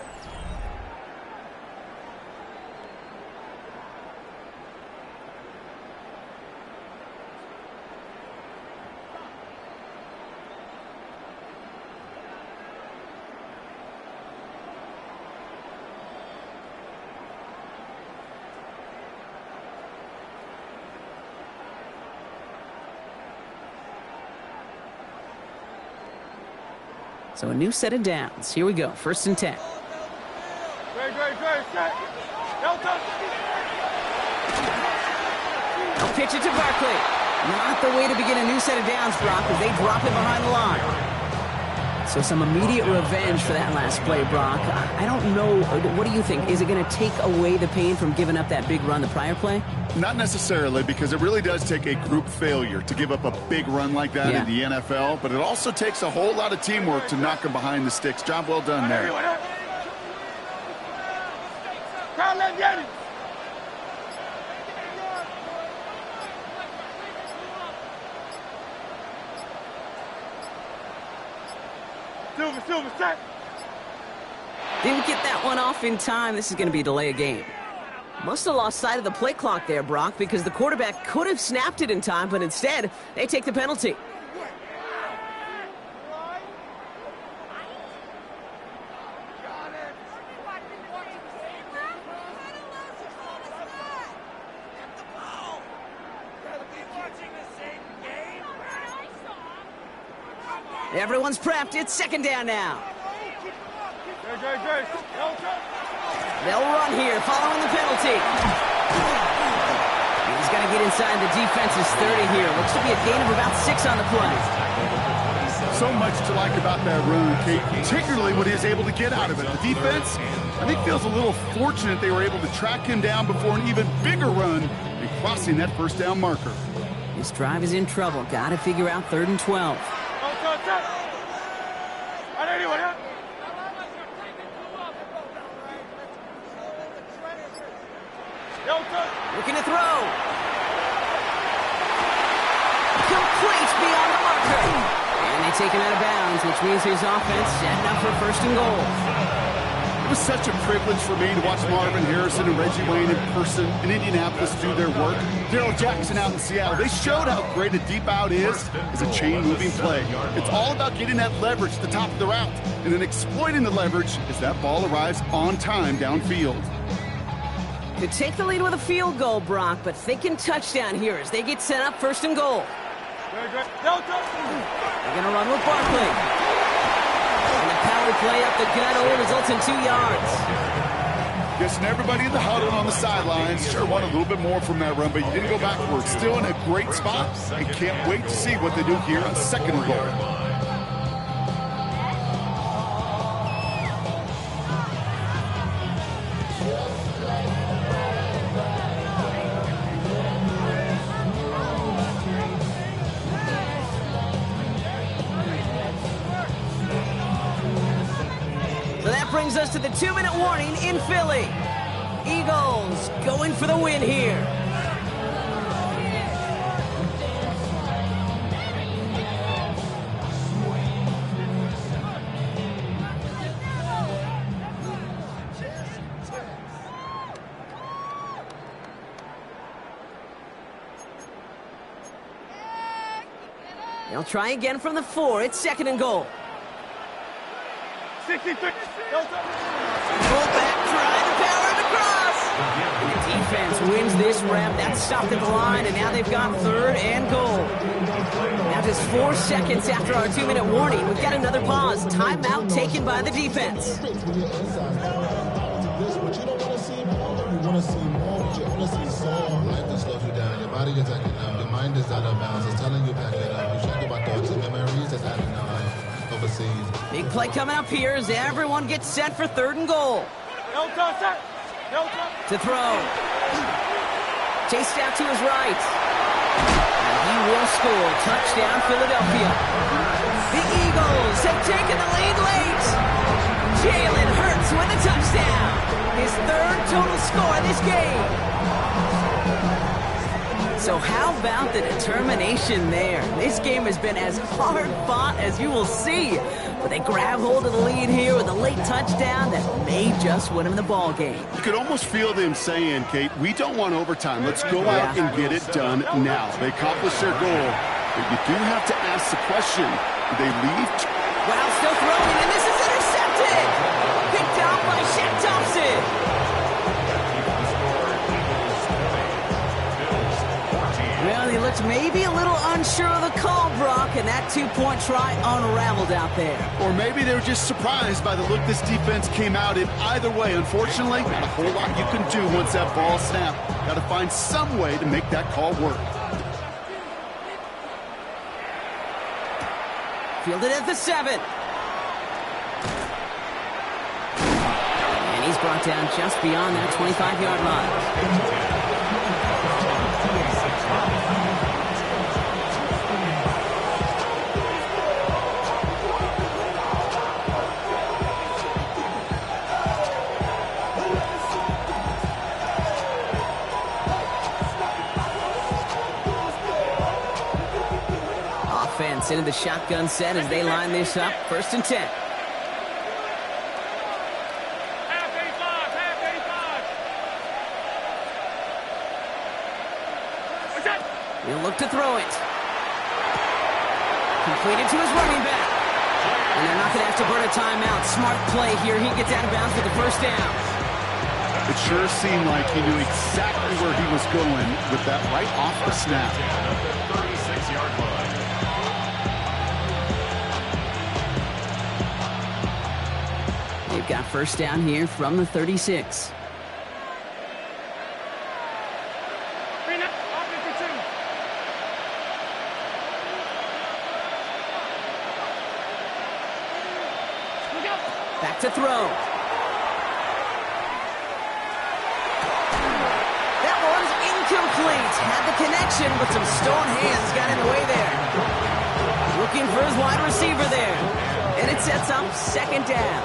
S6: So a new set of downs. Here we go. 1st and 10. They'll pitch it to Barkley. Not the way to begin a new set of downs, Brock, as they drop it behind the line. So some immediate revenge for that last play, Brock. I don't know. What do you think? Is it going to take away the pain from giving up that big run the prior play?
S7: Not necessarily, because it really does take a group failure to give up a big run like that in the NFL, but it also takes a whole lot of teamwork to knock them behind the sticks. Job well done there.
S6: Didn't get that one off in time. This is going to be a delay of game. Must have lost sight of the play clock there, Brock, because the quarterback could have snapped it in time, but instead, they take the penalty. Everyone's prepped. It's 2nd down now. They'll run here following the penalty. He's going to get inside the defense's 30 here. Looks to be a gain of about 6 on the play.
S7: So much to like about that run, Kate, particularly what he is able to get out of it. The defense, I think, feels a little fortunate they were able to track him down before an even bigger run and crossing that first down marker.
S6: This drive is in trouble. Got to figure out 3rd and 12. Looking to throw. Complete beyond the marker. And they take him out of bounds, which means his offense setting up for 1st and goal.
S7: It was such a privilege for me to watch Marvin Harrison and Reggie Wayne in person in Indianapolis do their work. Darrell Jackson out in Seattle. They showed how great a deep out is as a chain-moving play. It's all about getting that leverage at the top of the route and then exploiting the leverage as that ball arrives on time downfield.
S6: Could take the lead with a field goal, Brock, but thinking touchdown here as they get set up 1st and goal. They're going to run with Barkley. And the power play up the gut only results in 2 yards.
S7: Guessing everybody in the huddle on the sidelines sure want a little bit more from that run, but you didn't go backwards. Still in a great spot and can't wait to see what they do here on 2nd and goal.
S6: Brings us to the 2-minute warning in Philly. Eagles going for the win here. They'll try again from the 4. It's 2nd and goal.
S8: 63.
S6: Fullback try the power of the cross. And the defense wins this rep. That's stopped at the line, and now they've got 3rd and goal. Now just 4 seconds after our 2-minute warning, we've got another pause. Timeout taken by the defense.
S9: But you don't want to see more. You want to see more, but you want to see some. Life that slows you down. Your body is acting up. Your mind is out of bounds. It's telling you pack it up. You check about thoughts and memories that's adding up overseas.
S6: Big play coming up here as everyone gets set for 3rd and goal. To throw. Chased out to his right. And he will score. Touchdown, Philadelphia. The Eagles have taken the lead late. Jalen Hurts with a touchdown. His 3rd total score in this game. So how about the determination there? This game has been as hard fought as you will see. But they grab hold of the lead here with a late touchdown that may just win them the ball game.
S7: You could almost feel them saying, Kate, we don't want overtime. Let's go out and get it done now. They accomplished their goal. But you do have to ask the question, did they leave?
S6: Wow, still throwing, and this is intercepted. Picked out by Shaq Thompson. Well, he looked maybe a little unsure of the call, Brock, and that 2-point try unraveled out there.
S7: Or maybe they were just surprised by the look this defense came out in. Either way, unfortunately, not a whole lot you can do once that ball snapped. Got to find some way to make that call work.
S6: Fielded at the 7. And he's brought down just beyond that 25-yard line. Offense into the shotgun set as they line this up. 1st and 10. He'll look to throw it. Completed to his running back. And they're not going to have to burn a timeout. Smart play here. He gets out of bounds for the 1st down.
S7: It sure seemed like he knew exactly where he was going with that right off the snap.
S4: 36-yard line.
S6: They've got 1st down here from the 36. Back to throw. That one's incomplete. Had the connection, but some stone hands got in the way there. Looking for his wide receiver there. And it sets up 2nd down.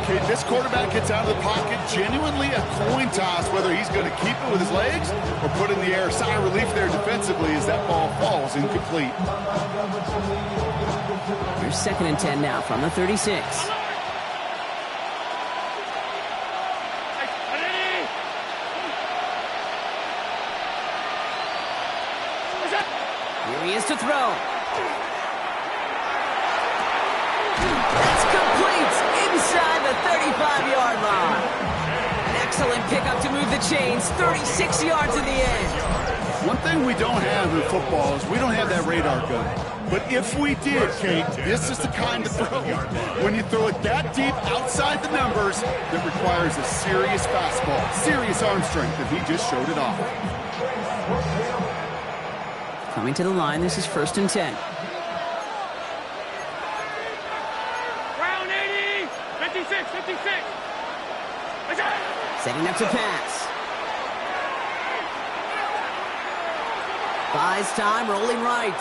S7: Okay, this quarterback gets out of the pocket, genuinely a coin toss, whether he's going to keep it with his legs or put it in the air. Sigh of relief there defensively as that ball falls incomplete.
S6: Here's 2nd and 10 now from the 36. Here he is to throw. That's complete inside the 35-yard line. An excellent pickup to move the chains. 36 yards in the end.
S7: One thing we don't have in football is we don't have that radar gun. But if we did, Kate, this is the kind of throw. When you throw it that deep outside the numbers, that requires a serious fastball, serious arm strength, and he just showed it off.
S6: Coming to the line, this is 1st and 10.
S8: Round 80, 56, 56.
S6: Setting up to pass. Buys time, rolling right.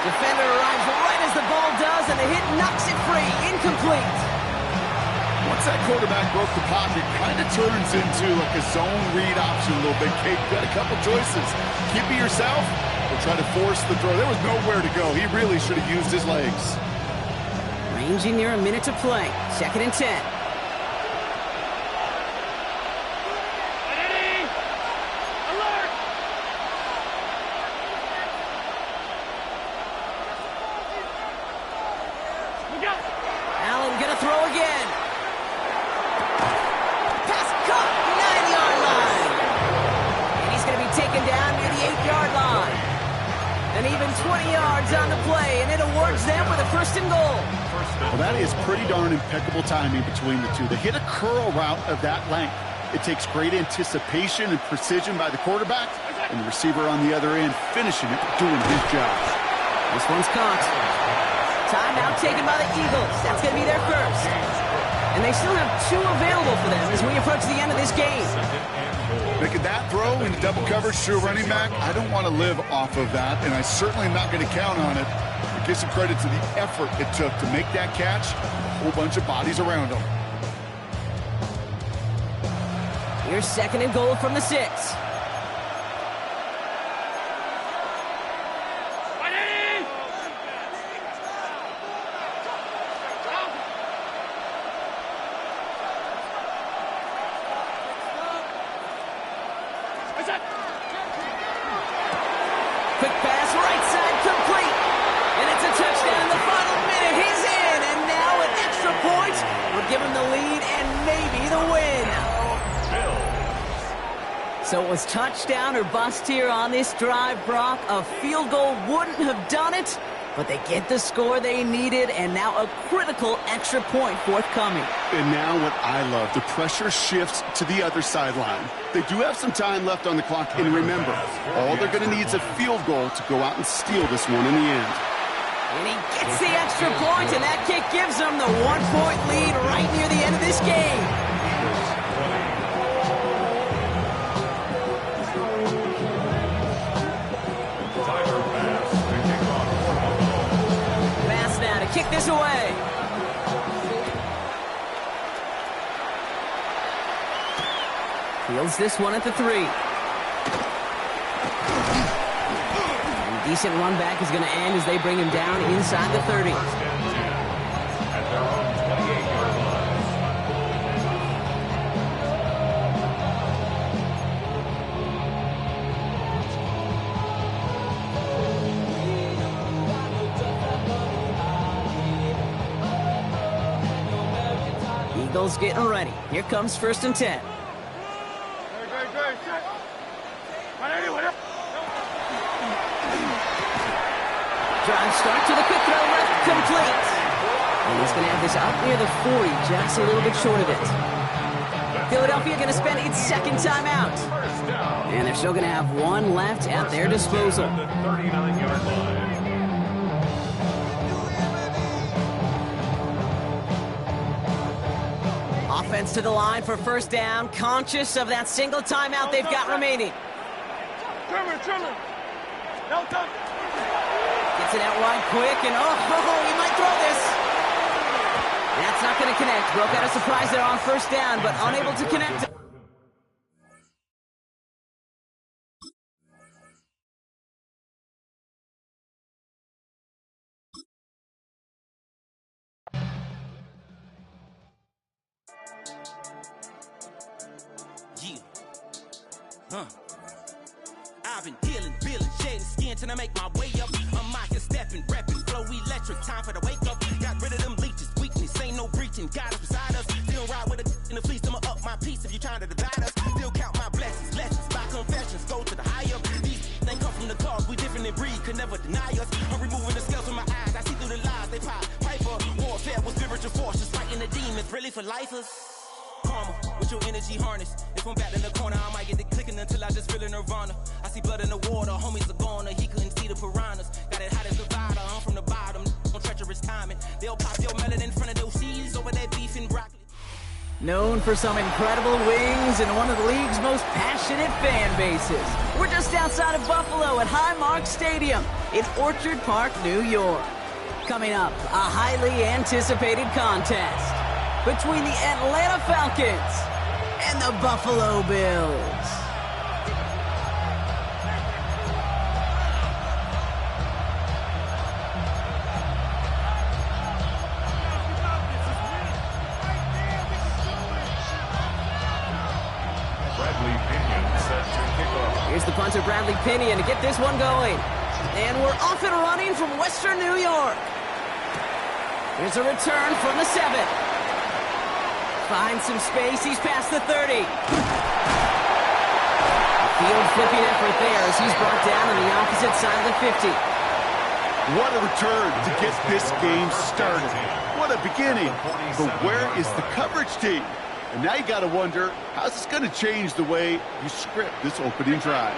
S6: Defender arrives right as the ball does, and the hit knocks it free. Incomplete.
S7: Once that quarterback broke the pocket, kind of turns into like a zone read option a little bit. Kate, got a couple choices. Keep it yourself or try to force the throw. There was nowhere to go. He really should have used his legs.
S6: Ranging near a minute to play. 2nd and 10. to throw again. Pass caught, 9-yard line. And he's going to be taken down near the 8-yard line. And even 20 yards on the play, and it awards them with a 1st and goal.
S7: Well, that is pretty darn impeccable timing between the two. They hit a curl route of that length. It takes great anticipation and precision by the quarterback, and the receiver on the other end finishing it, doing his job.
S6: This one's caught. Timeout taken by the Eagles. That's going to be their first. And they still have 2 available for them as we approach the end of this game.
S7: Making that throw into double coverage to a running back, I don't want to live off of that, and I certainly am not going to count on it. But give some credit to the effort it took to make that catch. A whole bunch of bodies around him.
S6: Here's 2nd and goal from the 6. Quick pass, right side, complete. And it's a touchdown in the final minute. He's in, and now an extra point will give him the lead and maybe the win. So it was touchdown or bust here on this drive, Brock. A field goal wouldn't have done it, but they get the score they needed, and now a critical extra point forthcoming.
S7: And now what I love, the pressure shifts to the other sideline. They do have some time left on the clock, and remember, all they're going to need is a field goal to go out and steal this one in the end.
S6: And he gets the extra point, and that kick gives them the 1-point lead right near the end of this game. Pass now to kick this away. Fields this one at the 3. And decent run back is going to end as they bring him down inside the 30.
S4: At their own 28-yard line.
S6: Eagles getting ready. Here comes 1st and 10. Drive start to the quick throw left, complete. And he's going to have this out near the 40, just a little bit short of it. Philadelphia going to spend its 2nd timeout. And they're still going to have 1 left at their disposal.
S4: The 39-yard line.
S6: Offense to the line for 1st down, conscious of that single timeout they've got remaining. Gets it out wide quick, and he might throw this. That's not going to connect. Broke out a surprise there on 1st down, but unable to connect.
S10: I've been dealing, billing, shedding skin till I make my way up. I'm out here stepping, repping, flow electric, time for the wake up. Got rid of them leeches, weakness, ain't no breaching. God is beside us, still ride with a in the fleece. I'ma up my piece if you trying to divide us. Still count my blessings, lessons, by confessions, go to the higher. These ain't come from the cause, we different in breed, could never deny us. I'm removing the scales from my eyes, I see through the lies they pop. Piper, warfare with spiritual forces, fighting the demons, really for lifers. Karma, with your energy harness. If I'm back in the corner, I might get it clicking until I just feel a nirvana. I see blood in the water, homies are gone, he couldn't see the piranhas. Got it hot as Nevada, I'm from the bottom, on treacherous timing. They'll pop your melon in front of those seeds over that beef and broccoli.
S6: Known for some incredible wings and one of the league's most passionate fan bases. We're just outside of Buffalo at Highmark Stadium in Orchard Park, New York. Coming up, a highly anticipated contest between the Atlanta Falcons and the Buffalo Bills. Here's the punter, Bradley Pinion, to get this one going. And we're off and running from Western New York. Here's a return from the 7. Finds some space. He's past the 30. Field flipping effort there as he's brought down on the opposite side of the 50.
S7: What a return to get this game started. What a beginning. But where is the coverage team? And now you got to wonder, how's this going to change the way you script this opening drive?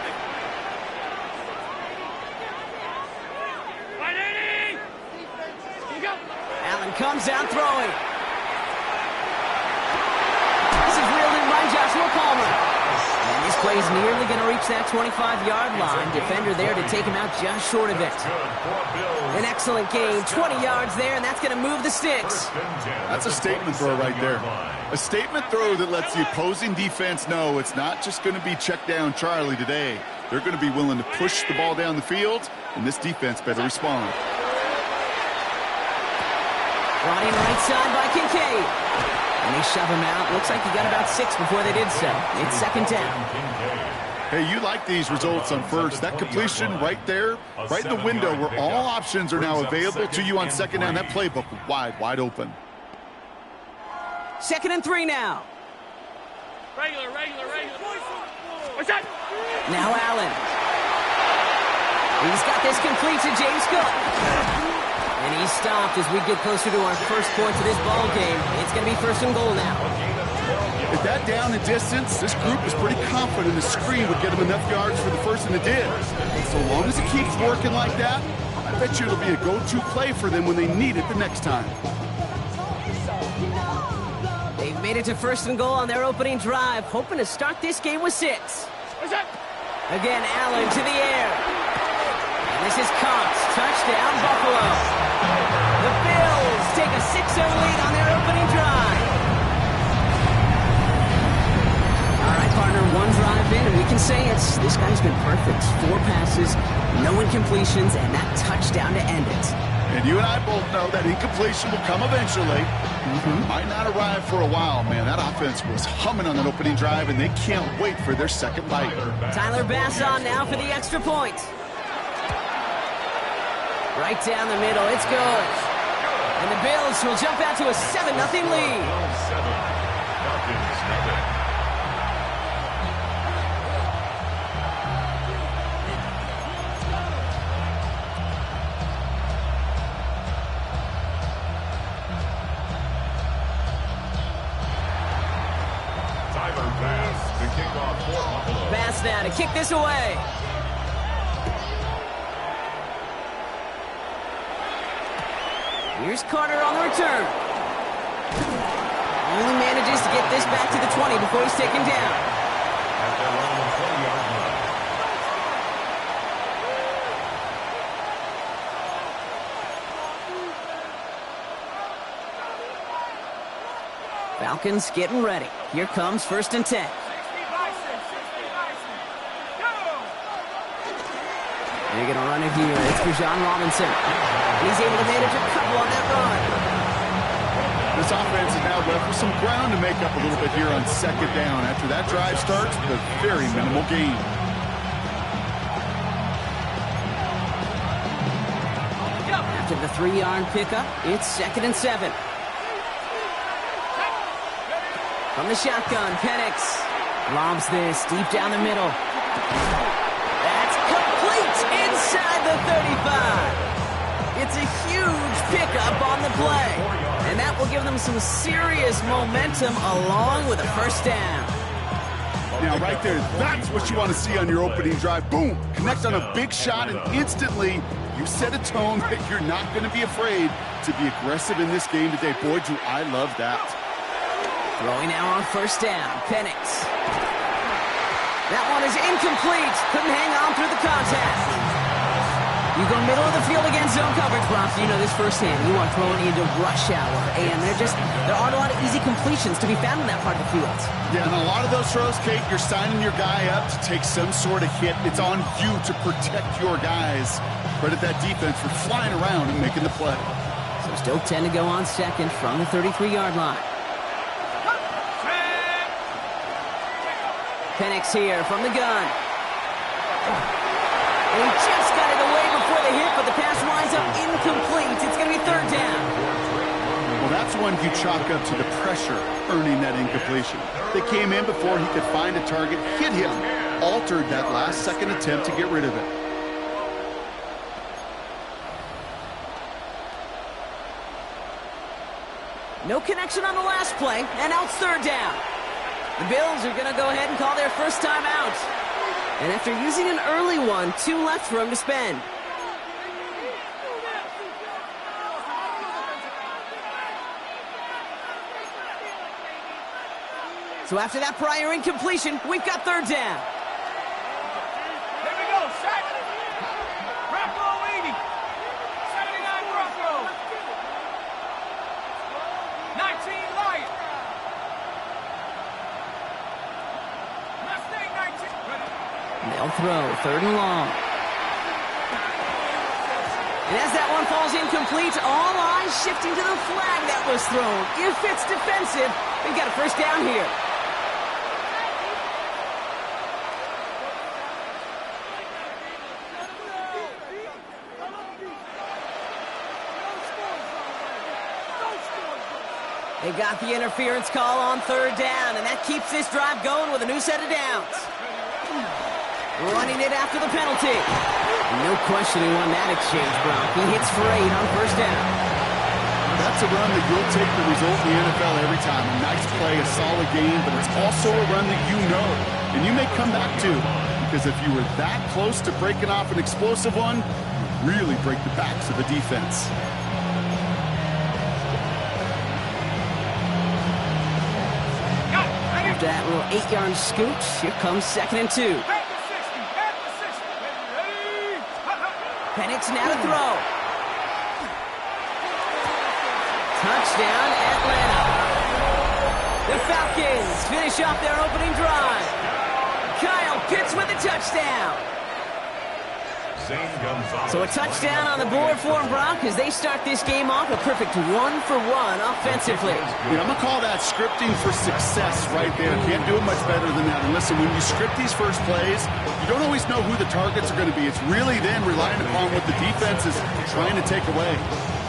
S6: Allen comes out throwing. This is reeled in by Joshua Palmer. And this play is nearly going to reach that 25-yard line. Defender there to take him out just short of it. An excellent game, 20 yards there, and that's going to move the sticks.
S7: That's a statement throw right there. A statement throw that lets the opposing defense know it's not just going to be check down Charlie today. They're going to be willing to push the ball down the field, and this defense better respond.
S6: Running right side by Kincaid. And they shove him out. Looks like he got about 6 before they did so. It's second down.
S7: Hey, you like these results on first. That completion right there, right in the window where all options are now available to you on second down. That playbook wide open.
S6: 2nd and 3 now.
S8: Regular. What's that?
S6: Now Allen. He's got this complete to James Cook. And he's stopped as we get closer to our first points of this ball game. It's going to be 1st and goal now.
S7: At that down and distance, this group is pretty confident the screen would get them enough yards for the first, and it did. So long as it keeps working like that, I bet you it'll be a go-to play for them when they need it the next time.
S6: They've made it to 1st and goal on their opening drive, hoping to start this game with 6.
S8: What's that?
S6: Again, Allen to the air. And this is Cox. Touchdown, Buffalo. The Bills take a 6-0 lead on their opening drive. All right, partner, one drive in, and we can say this guy's been perfect. 4 passes, no incompletions, and that touchdown to end it.
S7: And you and I both know that incompletion will come eventually. Might not arrive for a while, man. That offense was humming on that opening drive, and they can't wait for their second bite.
S6: Tyler Bass on now for the extra point. Right down the middle, it's good. And the Bills will jump out to a 7-0 lead.
S4: Tyler Bass to kick off for Buffalo.
S6: Bass now to kick this away. Here's Carter on the return. Only manages to get this back to the 20 before he's taken down.
S4: At their own 20-yard line.
S6: Falcons getting ready. Here comes 1st and 10. They're going to run it here. It's for John Robinson. He's able to manage a couple on that run.
S7: This offense is now left with some ground to make up a little bit here on second down. After that drive starts with a very minimal gain.
S6: After the 3-yard pickup, it's 2nd and 7. From the shotgun, Penix lobs this deep down the middle. That's complete inside the 35. It's a huge pickup on the play. And that will give them some serious momentum along with a 1st down.
S7: Now, right there, that's what you want to see on your opening drive. Boom! Connect on a big shot, and instantly you set a tone that you're not going to be afraid to be aggressive in this game today. Boy, do I love that.
S6: Throwing now on 1st down, Penix. That one is incomplete. Couldn't hang on through the contact. You go middle of the field against zone coverage, Brock. You know this firsthand. You are throwing into rush hour, and there aren't a lot of easy completions to be found in that part of the field.
S7: Yeah, and a lot of those throws, Kate, you're signing your guy up to take some sort of hit. It's on you to protect your guys. Credit that defense for flying around and making the play.
S6: So still 10 to go on second from the 33-yard line. Penix here from the gun. And he just got it away before the hit, but the pass winds up incomplete. It's going to be 3rd down.
S7: That's one you chalk up to the pressure earning that incompletion. They came in before he could find a target, hit him, altered that last second attempt to get rid of it.
S6: No connection on the last play, and now it's third down. The Bills are going to go ahead and call their first time out. And after using an early one, 2 left for him to spend. So after that prior incompletion, we've got third down.
S8: Here we go, set. Bronco 80. 79 Bronco. 19 Lion. Mustang 19.
S6: They'll throw, third and long. And as that one falls incomplete, all eyes shifting to the flag that was thrown. If it's defensive, we've got a first down here. They got the interference call on third down, and that keeps this drive going with a new set of downs. Running it after the penalty. No questioning on that exchange, Brock. He hits for 8 on first down.
S7: That's a run that you'll take the result in the NFL every time. A nice play, a solid game, but it's also a run that you know, and you may come back to. Because if you were that close to breaking off an explosive one, you really break the backs of the defense.
S6: After that little 8-yard scooch, here comes 2nd and 2. Penix now to throw. Touchdown, Atlanta. The Falcons finish off their opening drive. Kyle Pitts with a touchdown. So a touchdown on the board for them, Brock, as they start this game off a perfect 1-for-1 offensively.
S7: Yeah, I'm going to call that scripting for success right there. Can't do it much better than that. And listen, when you script these first plays, you don't always know who the targets are going to be. It's really then relying upon what the defense is trying to take away.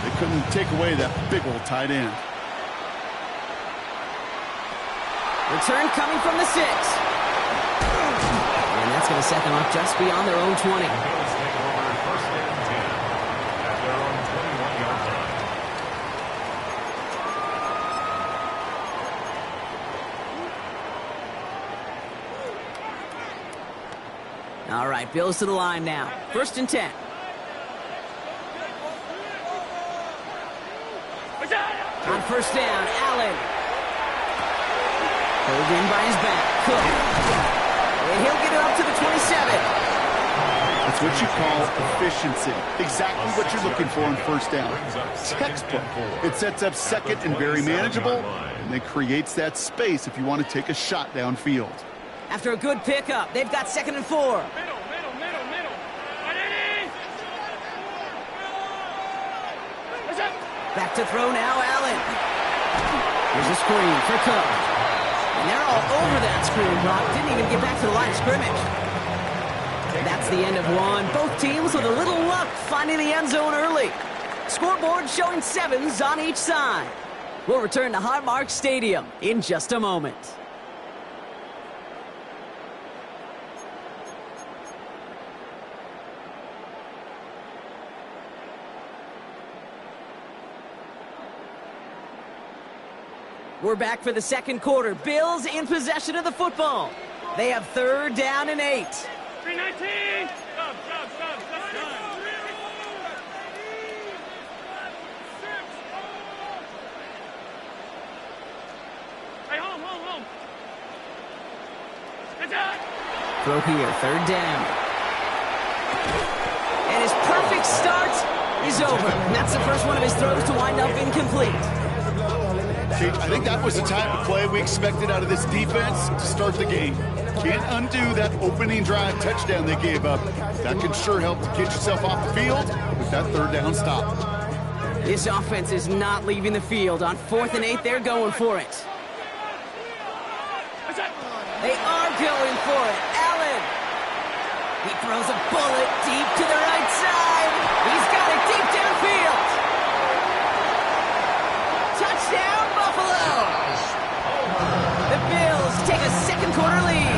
S7: They couldn't take away that big old tight end.
S6: Return coming from the 6. And that's going to set them up just beyond their own 20. All right, Bills to the line now. 1st and 10. On first down, Allen. Pulled in by his back. Cook. And he'll get it up to the 27.
S7: That's what you call efficiency. Exactly what you're looking for on first down. Textbook. It sets up 2nd and very manageable, and it creates that space if you want to take a shot downfield.
S6: After a good pickup, they've got 2nd and 4.
S8: Middle.
S6: Back to throw now, Allen. Here's a screen for Cook. And they're all over that screen, Brock. Didn't even get back to the line of scrimmage. That's the end of one. Both teams with a little luck finding the end zone early. Scoreboard showing 7s on each side. We'll return to Highmark Stadium in just a moment. We're back for the second quarter. Bills in possession of the football. They have 3rd down and 8.
S8: 319. Hey, home.
S6: Throw here, 3rd down. And his perfect start is over. And that's the first one of his throws to wind up incomplete.
S7: I think that was the type of play we expected out of this defense to start the game. Can't undo that opening drive touchdown they gave up. That can sure help to get yourself off the field with that 3rd down stop.
S6: This offense is not leaving the field. On 4th and 8, they're going for it. They are going for it. Allen. He throws a bullet deep to the right side. He's got it deep downfield. Touchdown. three-quarter lead.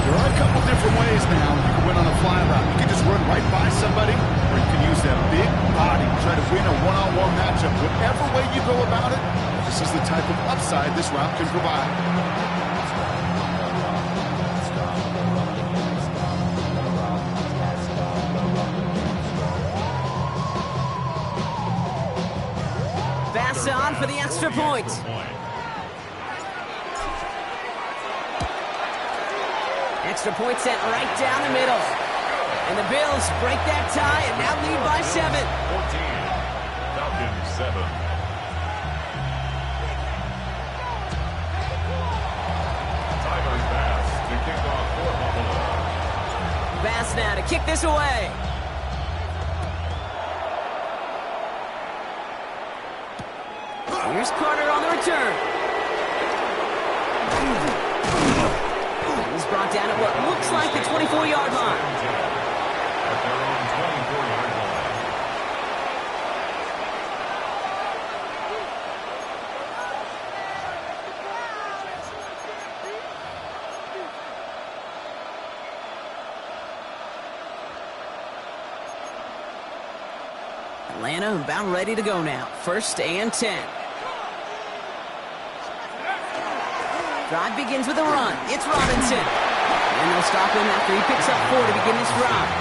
S7: There are a couple different ways now. You can win on a fly route. You can just run right by somebody, or you can use that big body to try to win a one-on-one matchup. Whatever way you go about it, this is the type of upside this route can provide.
S6: Pass on for the extra point. Extra point sent right down the middle. And the Bills break that tie and now lead by 7.
S4: 14. Falcons 7. Tyler's pass to kick off for Buffalo.
S6: Bass now to kick this away. Here's Carter on the return. He's brought down at what looks like the 24-yard line.
S4: At their own 24-yard line.
S6: Atlanta about ready to go now. 1st and 10. Drive begins with a run. It's Robinson. And they'll stop him after he picks up 4 to begin this drive.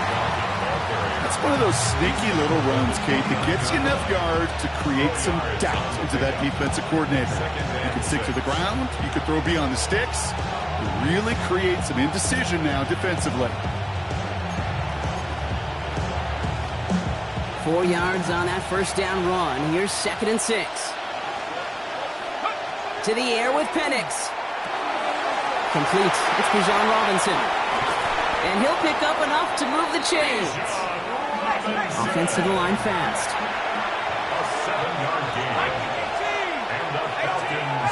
S7: That's one of those sneaky little runs, Kate, that gets you enough yards to create some doubt into that defensive coordinator. You can stick to the ground. You can throw beyond the sticks. You really create some indecision now defensively.
S6: 4 yards on that first down run. Here's 2nd and 6. To the air with Penix. Complete. It's Bijan Robinson. And he'll pick up enough to move the chains. Offense to the line fast.
S4: A 7-yard gain. And the Falcons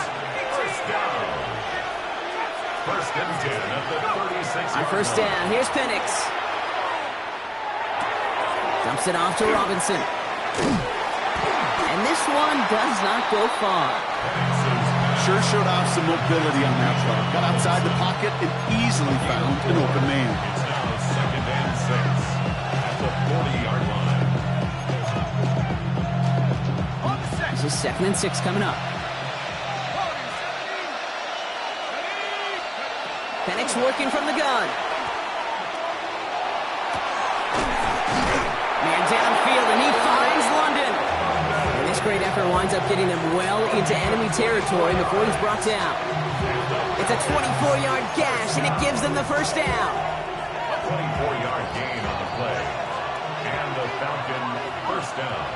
S4: first down. 1st and 10 at the 36.
S6: On first down, here's Penix. Dumps it off to Robinson. And this one does not go far.
S7: Sure showed off some mobility on that play. Got outside the pocket and easily found an open man.
S4: It's now 2nd and 6 at the 40-yard line.
S6: This is 2nd and 6 coming up. Penix working from the gun. Man downfield, and he finds London. And this great effort winds up getting them well into enemy territory before he's brought down. It's a 24-yard gash, and it gives them the first down.
S4: A 24-yard gain on the play. And the Falcon first down.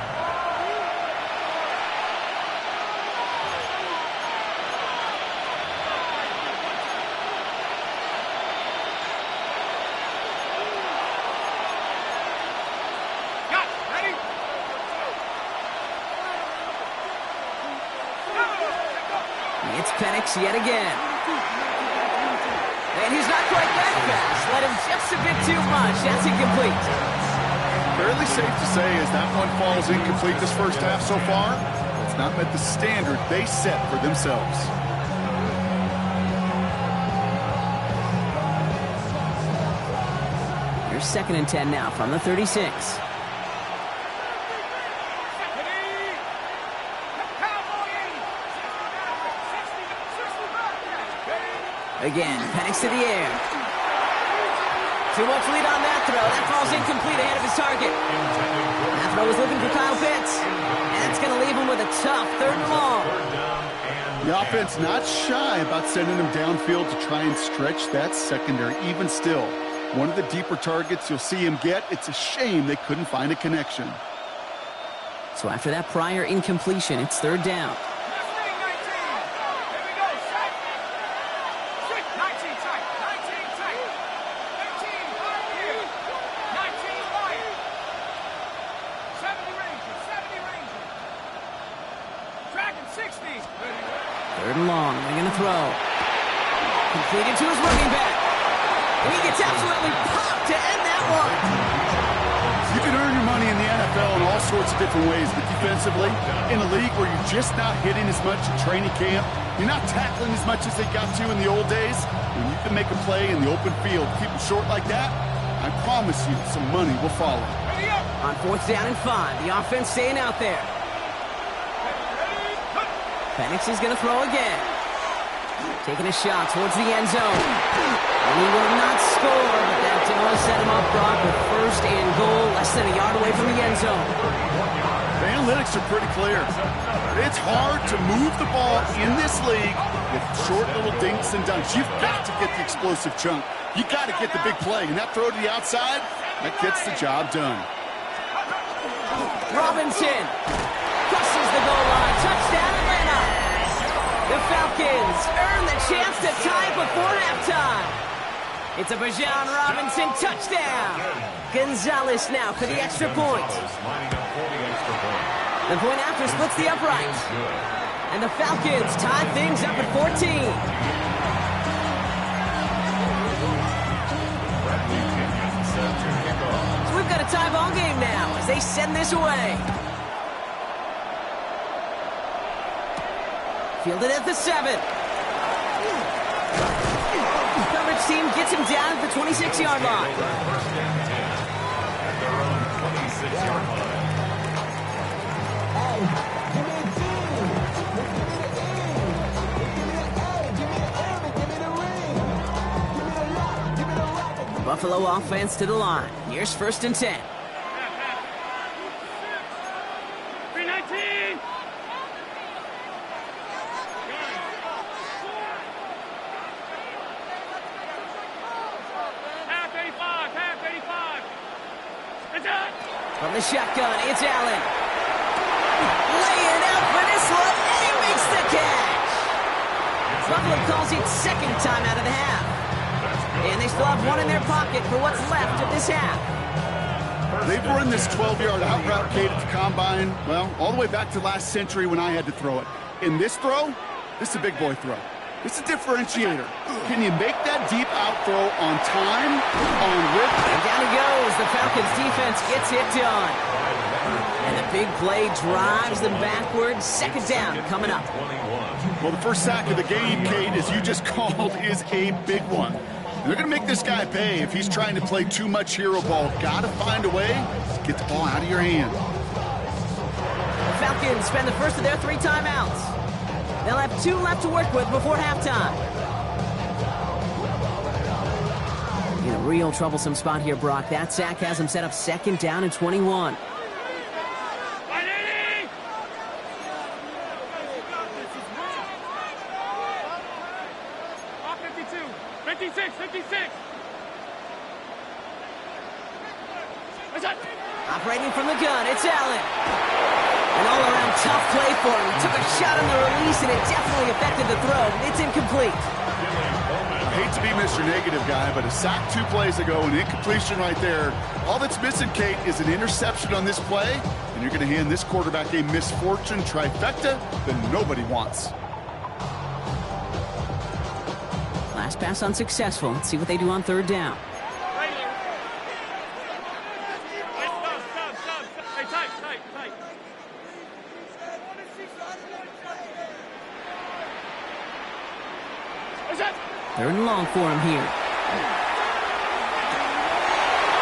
S6: It's Penix yet again. And he's not quite that fast. Let him just a bit too much. That's incomplete.
S7: Fairly safe to say as that one falls incomplete this first half so far, it's not met the standard they set for themselves.
S6: Here's 2nd and 10 now from the 36. Again, Penix to the air. Too much lead on that throw. That ball's incomplete ahead of his target. That throw was looking for Kyle Pitts. And it's going to leave him with a tough 3rd and long.
S7: The offense not shy about sending them downfield to try and stretch that secondary. Even still, one of the deeper targets you'll see him get. It's a shame they couldn't find a connection.
S6: So after that prior incompletion, it's 3rd down. Long, they're going to throw. Completed to his running back. And he gets absolutely popped to end that one.
S7: You can earn your money in the NFL in all sorts of different ways, but defensively, in a league where you're just not hitting as much at training camp, you're not tackling as much as they got to in the old days, when you can make a play in the open field, keep it short like that, I promise you some money will follow.
S6: On 4th down and 5, the offense staying out there. Penix is going to throw again. Taking a shot towards the end zone. And he will not score, but that does set him up, Brock, with 1st and goal, less than a yard away from the end zone.
S7: The analytics are pretty clear. It's hard to move the ball in this league with short little dinks and dunks. You've got to get the explosive chunk. You got to get the big play, and that throw to the outside, that gets the job done.
S6: Robinson crosses the goal line. Touchdown, Atlanta. The Falcons earn the chance to tie before halftime. It's a Bijan Robinson touchdown. Gonzalez now for the extra point. The point after splits the upright. And the Falcons tie things up at 14. So we've got a tie ball game now as they send this away. Fielded at the 7. Coverage team gets him down at the 26-yard line. Buffalo offense to the line. Here's 1st and 10.
S8: 319. Half 85. It's out.
S6: From the shotgun, it's Allen. Laying out for this one, and he makes the catch. Buffalo calls it 2nd time out of the half. And they still have one in their pocket for what's left of this half.
S7: They've run this 12-yard out route, Kate, at the combine, well, all the way back to last century when I had to throw it. In this throw, this is a big boy throw. It's a differentiator. Can you make that deep out throw on time, on rip?
S6: And down he goes. The Falcons defense gets it done. And the big play drives them backwards. 2nd down coming up.
S7: Well, the first sack of the game, Kate, as you just called, is a big one. They're going to make this guy pay if he's trying to play too much hero ball. Got to find a way to get the ball out of your hand.
S6: The Falcons spend the first of their 3 timeouts. They'll have 2 left to work with before halftime. In a real troublesome spot here, Brock. That sack has him set up 2nd down and 21.
S8: 56.
S6: Operating from the gun, it's Allen. An all-around tough play for him. He took a shot on the release, and it definitely affected the throw. It's incomplete.
S7: I hate to be Mr. Negative guy, but a sack 2 plays ago, an incompletion right there. All that's missing, Kate, is an interception on this play, and you're going to hand this quarterback a misfortune trifecta that nobody wants.
S6: Last pass unsuccessful. Let's see what they do on 3rd down.
S8: Tight.
S6: 3rd and long for him here.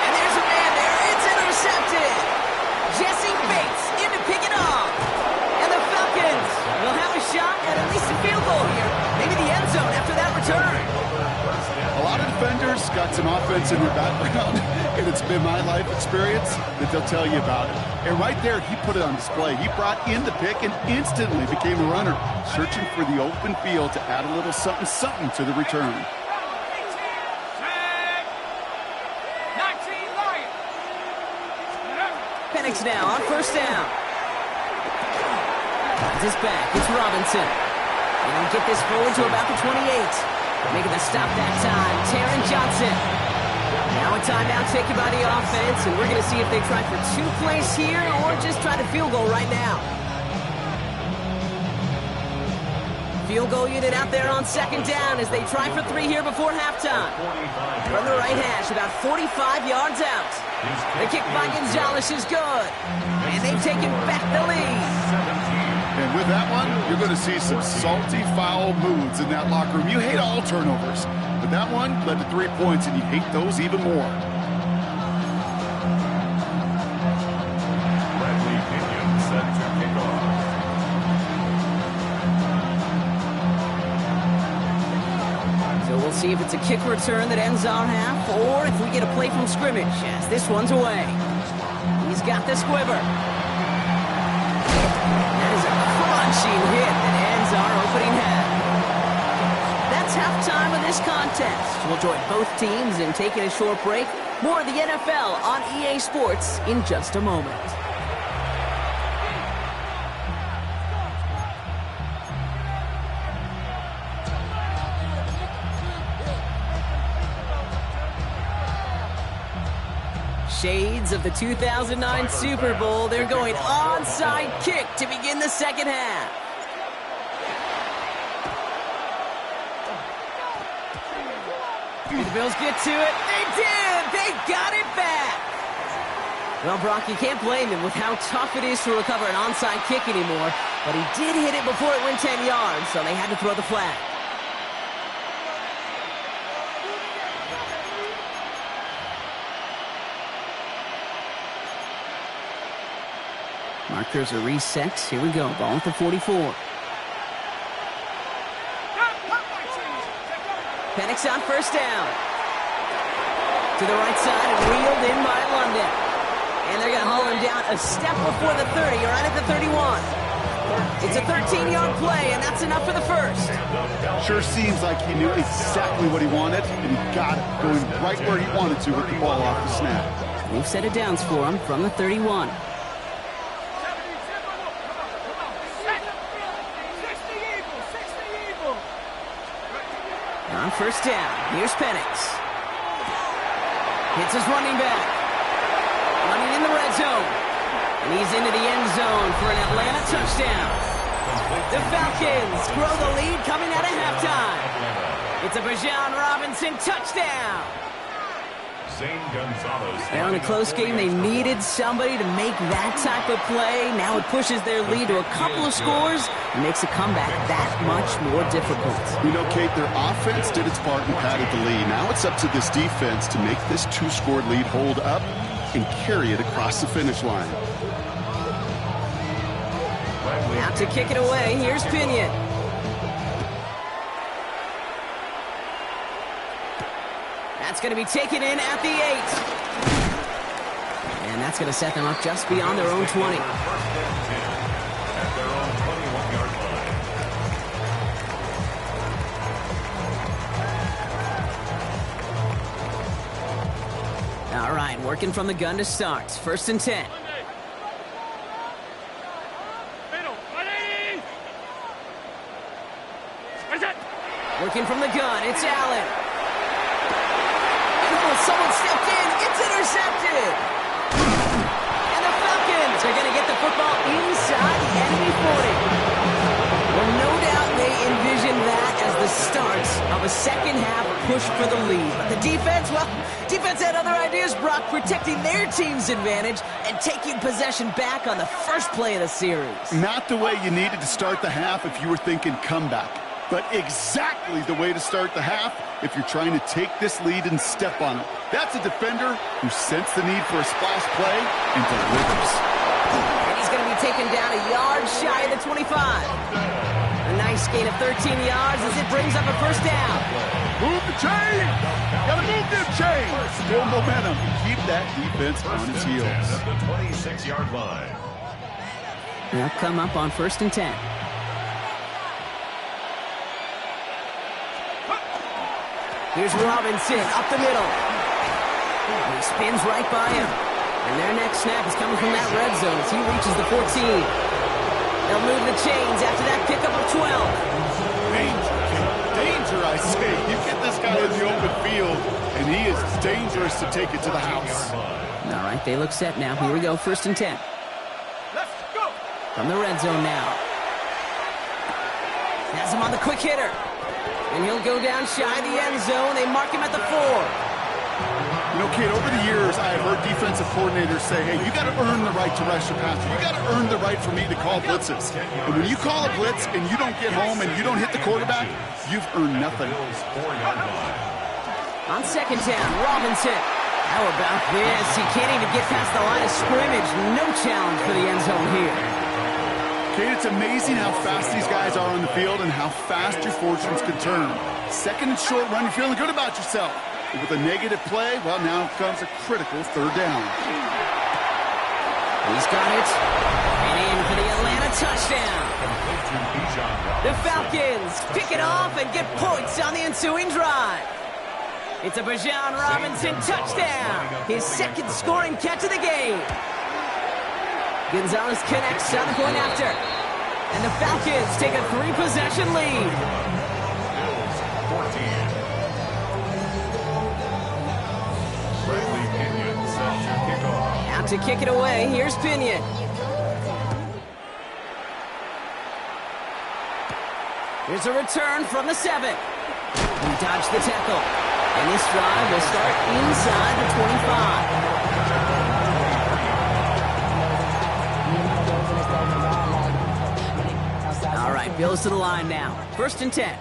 S6: And there's a man there. It's intercepted. Jesse Bates in to pick it off. And the Falcons will have a shot at least a field goal here. Maybe the end zone after that return.
S7: A lot of defenders got some offense in their background, and it's been my life experience that they'll tell you about it. And right there, he put it on display. He brought in the pick and instantly became a runner, searching for the open field to add a little something to the return.
S8: 19 Lions.
S6: Penix now on 1st down. This back, it's Robinson. And he'll get this forward to about the 28. Making the stop that time, Taron Johnson. Now a timeout taken by the offense, and we're going to see if they try for 2 plays here or just try to field goal right now. field goal unit out there on second down as they try for 3 here before halftime. From the right hash, about 45 yards out. The kick by Gonzalez is good. And they've taken back the lead.
S7: And with that one, you're going to see some salty, foul moods in that locker room. You hate all turnovers. But that one led to 3 points, and you hate those even more.
S4: Bradley Pinion set to kick off.
S6: So we'll see if it's a kick return that ends our half, or if we get a play from scrimmage, as this one's away. He's got the squiver. That is a crunching hit that ends our opening half. That's halftime of this contest. We'll join both teams in taking a short break. More of the NFL on EA Sports in just a moment. Shades of the 2009 Super Bowl. They're going onside kick to begin the second half. The Bills get to it. They did. They got it back. Well, Brock, you can't blame him with how tough it is to recover an onside kick anymore. But he did hit it before it went 10 yards, so they had to throw the flag. Markers are reset. Here we go. Ball at the 44. Penix on first down. To the right side and reeled in by London. And they're going to haul him down a step before the 30, or right at the 31. It's a 13-yard play, and that's enough for the first.
S7: Sure seems like he knew exactly what he wanted, and he got it going right where he wanted to with the ball off the snap.
S6: We've set it downs for him from the 31. On first down, here's Penix. Hits his running back. Running in the red zone. And he's into the end zone for an Atlanta touchdown. The Falcons grow the lead coming out of halftime. It's a Bijan Robinson touchdown. Now in a close game, they needed somebody to make that type of play. Now it pushes their lead to a couple of scores and makes a comeback that much more difficult.
S7: You know, Kate, their offense did its part and padded the lead. Now it's up to this defense to make this 2-score lead hold up and carry it across the finish line.
S6: Now to kick it away, here's Pinion. That's going to be taken in at the 8. And that's going to set them up just beyond their own 20. All right, working from the gun to start. First and 10. Working from the gun, it's Allen. Someone stepped in. It's intercepted. And the Falcons are going to get the football inside the enemy 40. Well, no doubt they envisioned that as the start of a second-half push for the lead. But the defense, well, defense had other ideas, Brock, protecting their team's advantage and taking possession back on the first play of the series. Not the way you needed to start the half if you were thinking comeback. But exactly the way to start the half if you're trying to take this lead and step on it. That's a defender who sensed the need for a splash play and delivers. And he's going to be taken down a yard shy of the 25. A nice gain of 13 yards as it brings up a first down. Move the chain! Gotta move them chains! Build momentum. Keep that defense on its heels.
S4: At the 26-yard line.
S6: They'll come up on first and 10. Here's Robinson up the middle. He spins right by him. And their next snap is coming from that red zone as he reaches the 14. They'll move the chains after that pickup of 12.
S7: Danger, I say. You get this guy in the open field, and he is dangerous to take it to the house.
S6: All right, they look set now. Here we go, first and 10.
S8: Let's go.
S6: From the red zone now. Has him on the quick hitter. And he'll go down shy of the end zone. They mark him at the 4.
S7: You know, kid, over the years, I have heard defensive coordinators say, hey, you got to earn the right to rush your passer. You got to earn the right for me to call blitzes. And when you call a blitz and you don't get home and you don't hit the quarterback, you've earned nothing.
S6: On second down, Robinson. How about this? He can't even get past the line of scrimmage. No challenge for the end zone here.
S7: Kate, it's amazing how fast these guys are on the field and how fast your fortunes can turn. Second and short run, you're feeling good about yourself. But with a negative play, well, now comes a critical third down.
S6: He's got it. And in for the Atlanta touchdown. The Falcons pick it off and get points on the ensuing drive. It's a Bijan Robinson touchdown. His second scoring catch of the game. Gonzalez connects on the point after. And the Falcons take a 3-possession lead.
S4: Bills 14. Bradley Pinion set to kick off.
S6: Out to kick it away. Here's Pinion. Here's a return from the 7. He dodged the tackle. And this drive will start inside the 25. All right, Bills to the line now. 1st and 10.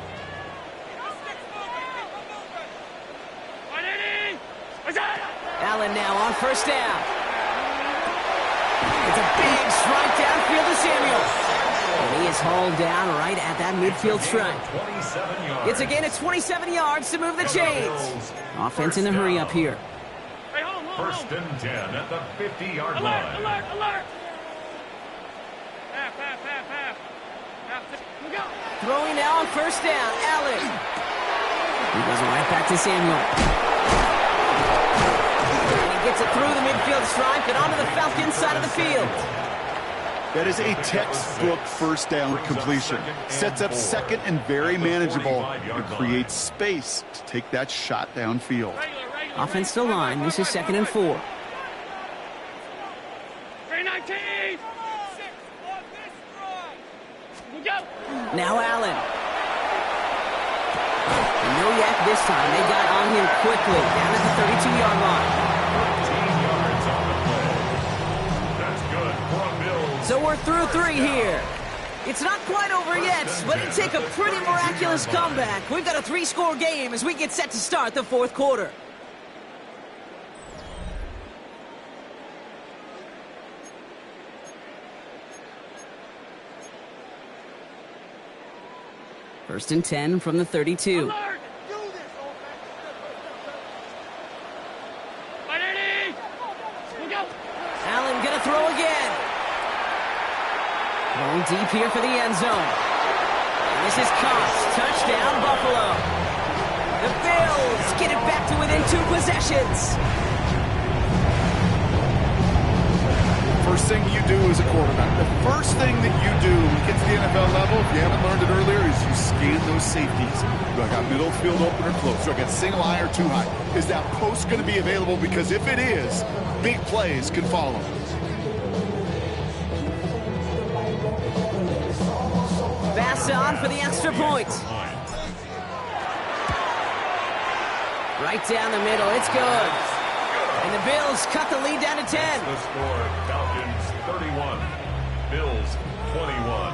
S6: Allen now on 1st down. It's a big strike downfield to Samuel. And he is hauled down right at that midfield stripe. It's a gain of 27 yards to move the chains. Offense in the hurry up here.
S4: First and 10 at the 50-yard line.
S8: Alert, alert. Half.
S6: Throwing now on 1st down, Allen. He goes right back to Samuel. And he gets it through the midfield stripe and onto the Falcons side of the field.
S7: That is a textbook first down completion. Sets up second and very manageable. It creates space to take that shot downfield.
S6: Offense to line. This is 2nd and 4.
S8: 319.
S6: Now Allen. And no yak this time. They got on him quickly. Down at the 32-yard line.
S4: 13 yards on the play. That's good for a Bills.
S6: So we're through 3 here. It's not quite over yet, but it'd take a pretty miraculous comeback. We've got a 3-score game as we get set to start the 4th quarter. First and 10 from the 32. Allen gonna throw again. Going deep here for the end zone. And this is Cox. Touchdown, Buffalo. The Bills get it back to within 2 possessions.
S7: First thing you do as a quarterback, the first thing that you do when you get to the NFL level, if you haven't learned it earlier, is you scan those safeties. Do I got middle field open or close? Do I got single high or too high? Is that post going to be available? Because if it is, big plays can follow.
S6: Pass on for the extra point. Right down the middle. It's good. And the Bills cut the lead down to 10.
S4: The score, Falcons 31, Bills 21.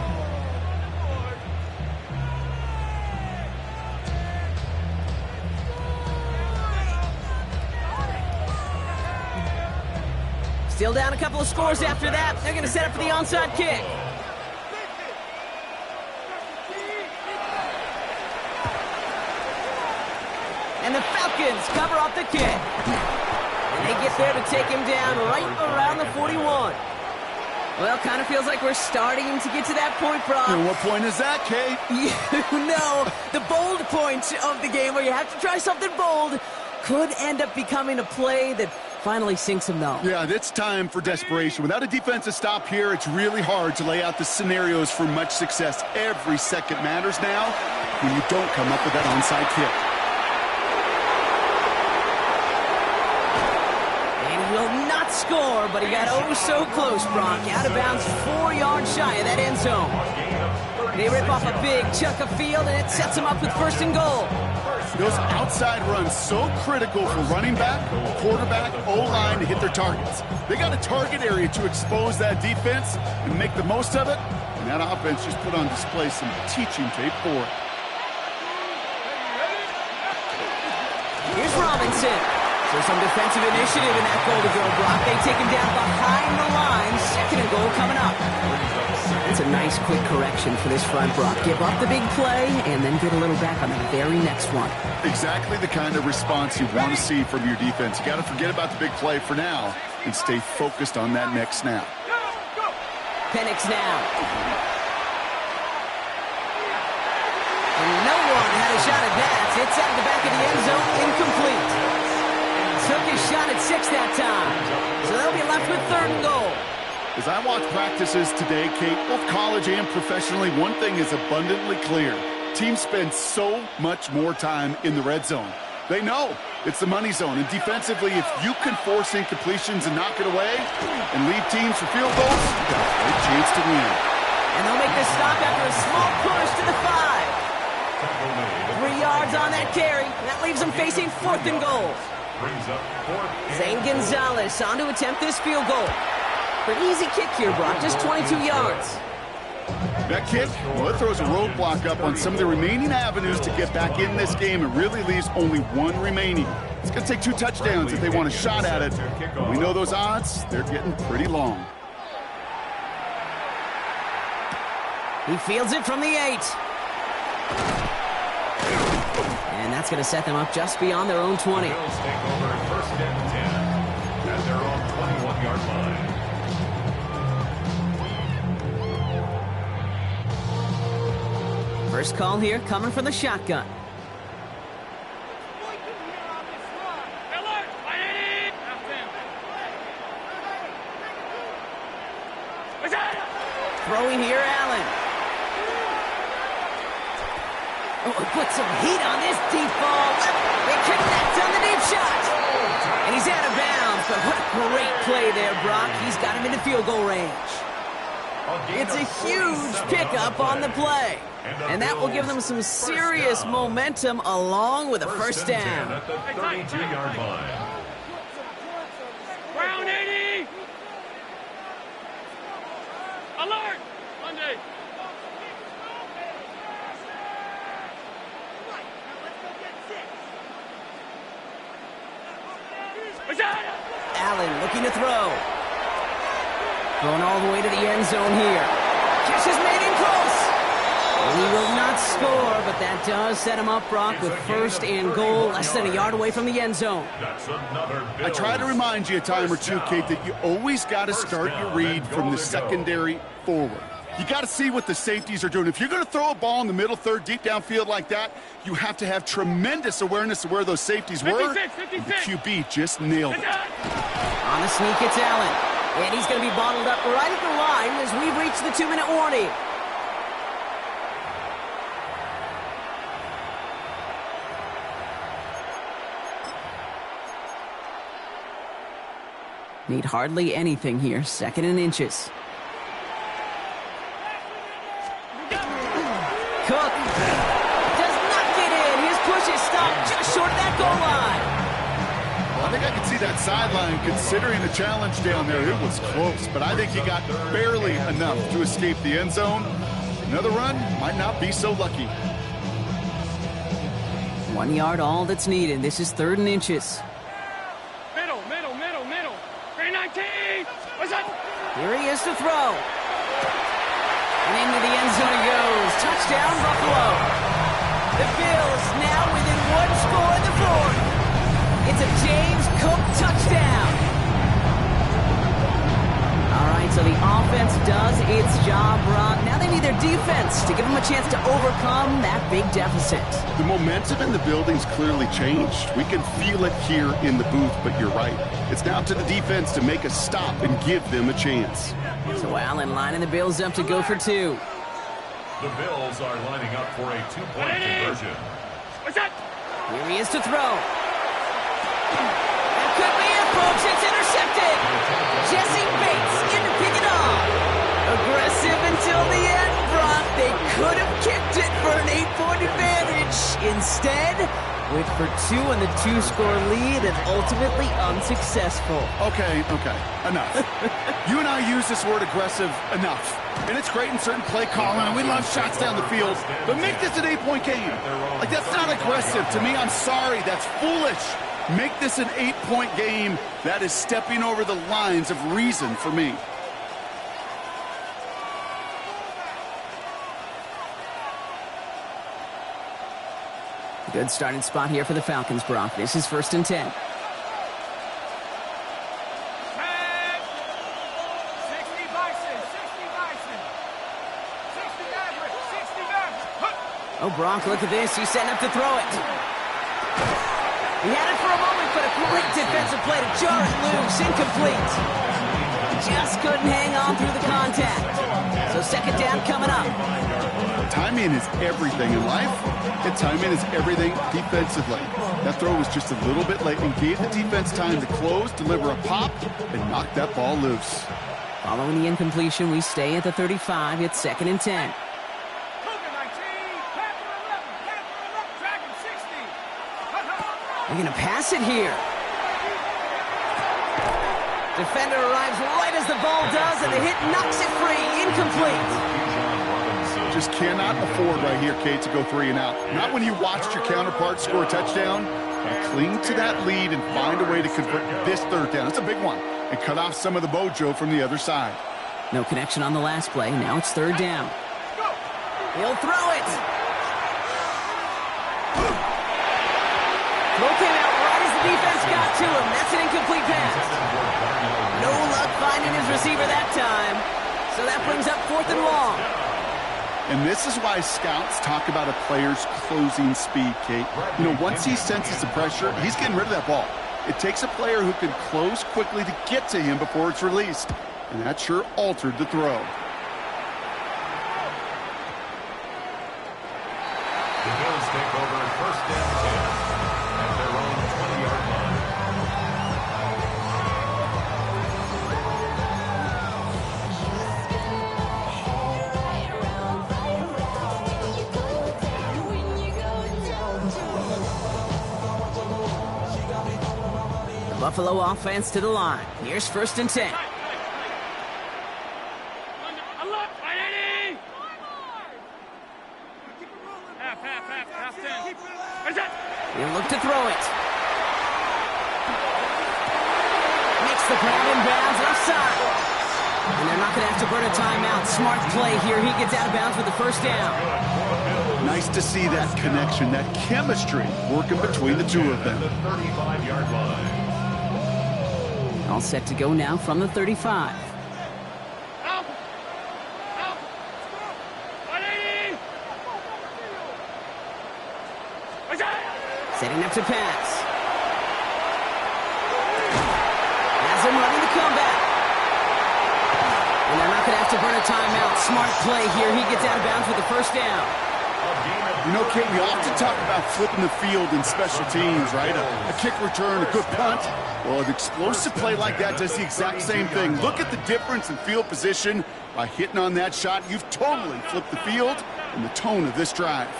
S6: Still down a couple of scores after that. They're going to set up for the onside kick. And the Falcons cover up the kick. And they get there to take him down right around the 41. Well, kind of feels like we're starting to get to that point, Brock.
S7: And what point is that, Kate?
S6: You know, the bold point of the game where you have to try something bold could end up becoming a play that finally sinks him, though.
S7: Yeah, it's time for desperation. Without a defensive stop here, it's really hard to lay out the scenarios for much success. Every second matters now when you don't come up with that onside kick.
S6: Score, but he got oh so close, Brock. Out of bounds 4 yards shy of that end zone. They rip off a big chunk of field, and it sets them up with 1st and goal.
S7: Those outside runs so critical for running back, quarterback, O-line to hit their targets. They got a target area to expose that defense and make the most of it, and that offense just put on display some teaching tape for it.
S6: Here's Robinson. So some defensive initiative in that goal-to-go block. They take him down behind the line. 2nd and goal coming up. It's a nice quick correction for this front block. Give up the big play and then get a little back on the very next one.
S7: Exactly the kind of response you want to see from your defense. You got to forget about the big play for now and stay focused on that next snap.
S6: Penix now. And no one had a shot at that. It's out of the back of the end zone, incomplete. Took his shot at 6 that time. So they'll be left with 3rd and goal.
S7: As I watch practices today, Kate, both college and professionally, one thing is abundantly clear. Teams spend so much more time in the red zone. They know it's the money zone. And defensively, if you can force incompletions and knock it away and leave teams for field goals, you've got a great chance to win.
S6: And they'll make the stop after a small push to the 5. 3 yards on that carry. That leaves them facing 4th and goal. Zane Gonzalez on to attempt this field goal. An easy kick here, Brock, just 22 yards.
S7: That kick, well, it throws a roadblock up on some of the remaining avenues to get back in this game and really leaves only 1 remaining. It's going to take 2 touchdowns if they want a shot at it. We know those odds, they're getting pretty long.
S6: He fields it from the 8. And that's going to set them up just beyond their own 20.
S4: The Bills take over 1st and 10 at their own 21-yard line.
S6: First call here coming from the shotgun. Throwing here, Allen. Oh, put some heat on this deep ball. They connect on the deep shot. And he's out of bounds, but what a great play there, Brock. He's got him into field goal range. It's a huge pickup on the play. And that will give them some serious momentum along with a 1st down.
S4: At the 32-yard line.
S8: Round 80. Alert. Monday.
S6: Allen looking to throw. Going all the way to the end zone here. Catch is made in close. Well, he will not score, but that does set him up, Brock, with 1st and goal, less than a yard away from the end zone.
S7: I try to remind you a time or two, Kate, that you always got to start your read from the secondary forward. You got to see what the safeties are doing. If you're going to throw a ball in the middle third, deep downfield like that, you have to have tremendous awareness of where those safeties were.
S8: 56.
S7: And the QB just nailed it.
S6: On the sneak, it's Allen. And he's going to be bottled up right at the line as we've reached the 2-minute warning. Need hardly anything here. 2nd and inches. Cook does not get in. His push is stopped just short of that goal line.
S7: Well, I think I can see that sideline considering the challenge down there. It was close, but I think he got barely enough to escape the end zone. Another run might not be so lucky.
S6: 1 yard, all that's needed. This is 3rd and inches.
S8: Middle. 319. What's up?
S6: Here he is to throw. And into the end zone he goes. Touchdown, Buffalo. The Bills now within 1 score in the 4th. It's a James Cook touchdown. All right, so the offense does its job, Brock. Now they need their defense to give them a chance to overcome that big deficit.
S7: The momentum in the building's clearly changed. We can feel it here in the booth, but you're right. It's now to the defense to make a stop and give them a chance.
S6: So Allen lining the Bills up to go for 2.
S4: The Bills are lining up for a 2-point conversion.
S8: What's that?
S6: Here he is to throw. That could be it, folks. It's intercepted. Jesse Bates in to pick it off. Aggressive until the end, Brock. They instead went for 2 on the 2-score lead and ultimately unsuccessful.
S7: Okay, enough. You and I use this word aggressive enough. And it's great in certain play calling, and we love shots down the field. But make this an 8-point game. Like, that's not aggressive. To me, I'm sorry, that's foolish. Make this an 8-point game. That is stepping over the lines of reason for me.
S6: Good starting spot here for the Falcons, Brock. This is 1st and 10. Oh, Brock, look at this. He's setting up to throw it. He had it for a moment, but a great defensive play to jar it loose. Incomplete. Just couldn't hang on through the contact. So 2nd down coming up.
S7: Timing is everything in life, and timing is everything defensively. That throw was just a little bit late and gave the defense time to close, deliver a pop, and knock that ball loose.
S6: Following the incompletion, we stay at the 35. It's 2nd and 10. They're going to pass it here. Defender arrives right as the ball does, and the hit knocks it free. Incomplete.
S7: Just cannot afford right here, Kate, to go 3 and out. Not when you watched your counterpart score a touchdown. Cling to that lead and find a way to convert this 3rd down. It's a big one. And cut off some of the mojo from the other side.
S6: No connection on the last play. Now it's 3rd down. He'll throw it. Throw came out right as the defense got to him. That's an incomplete pass. No luck finding his receiver that time. So that brings up 4th and long.
S7: And this is why scouts talk about a player's closing speed, Kate. You know, once he senses the pressure, he's getting rid of that ball. It takes a player who can close quickly to get to him before it's released. And that sure altered the throw.
S4: The Bills take over 1st and 10 at their own 20-yard line.
S6: Buffalo offense to the line. Here's 1st and 10. He'll look to throw it. Makes the grab in bounds offside. And they're not going to have to burn a timeout. Smart play here. He gets out of bounds for the 1st down.
S7: Nice to see that connection, that chemistry working between the two of them.
S4: The 35-yard line.
S6: All set to go now from the 35. Setting up to pass. Has him running the comeback. And they're not going to have to burn a timeout. Smart play here. He gets out of bounds with the 1st down.
S7: You know, Kate, we often talk about flipping the field in special teams, right? A kick return, a good punt. Well, an explosive play like that does the exact same thing. Look at the difference in field position. By hitting on that shot, you've totally flipped the field and the tone of this drive.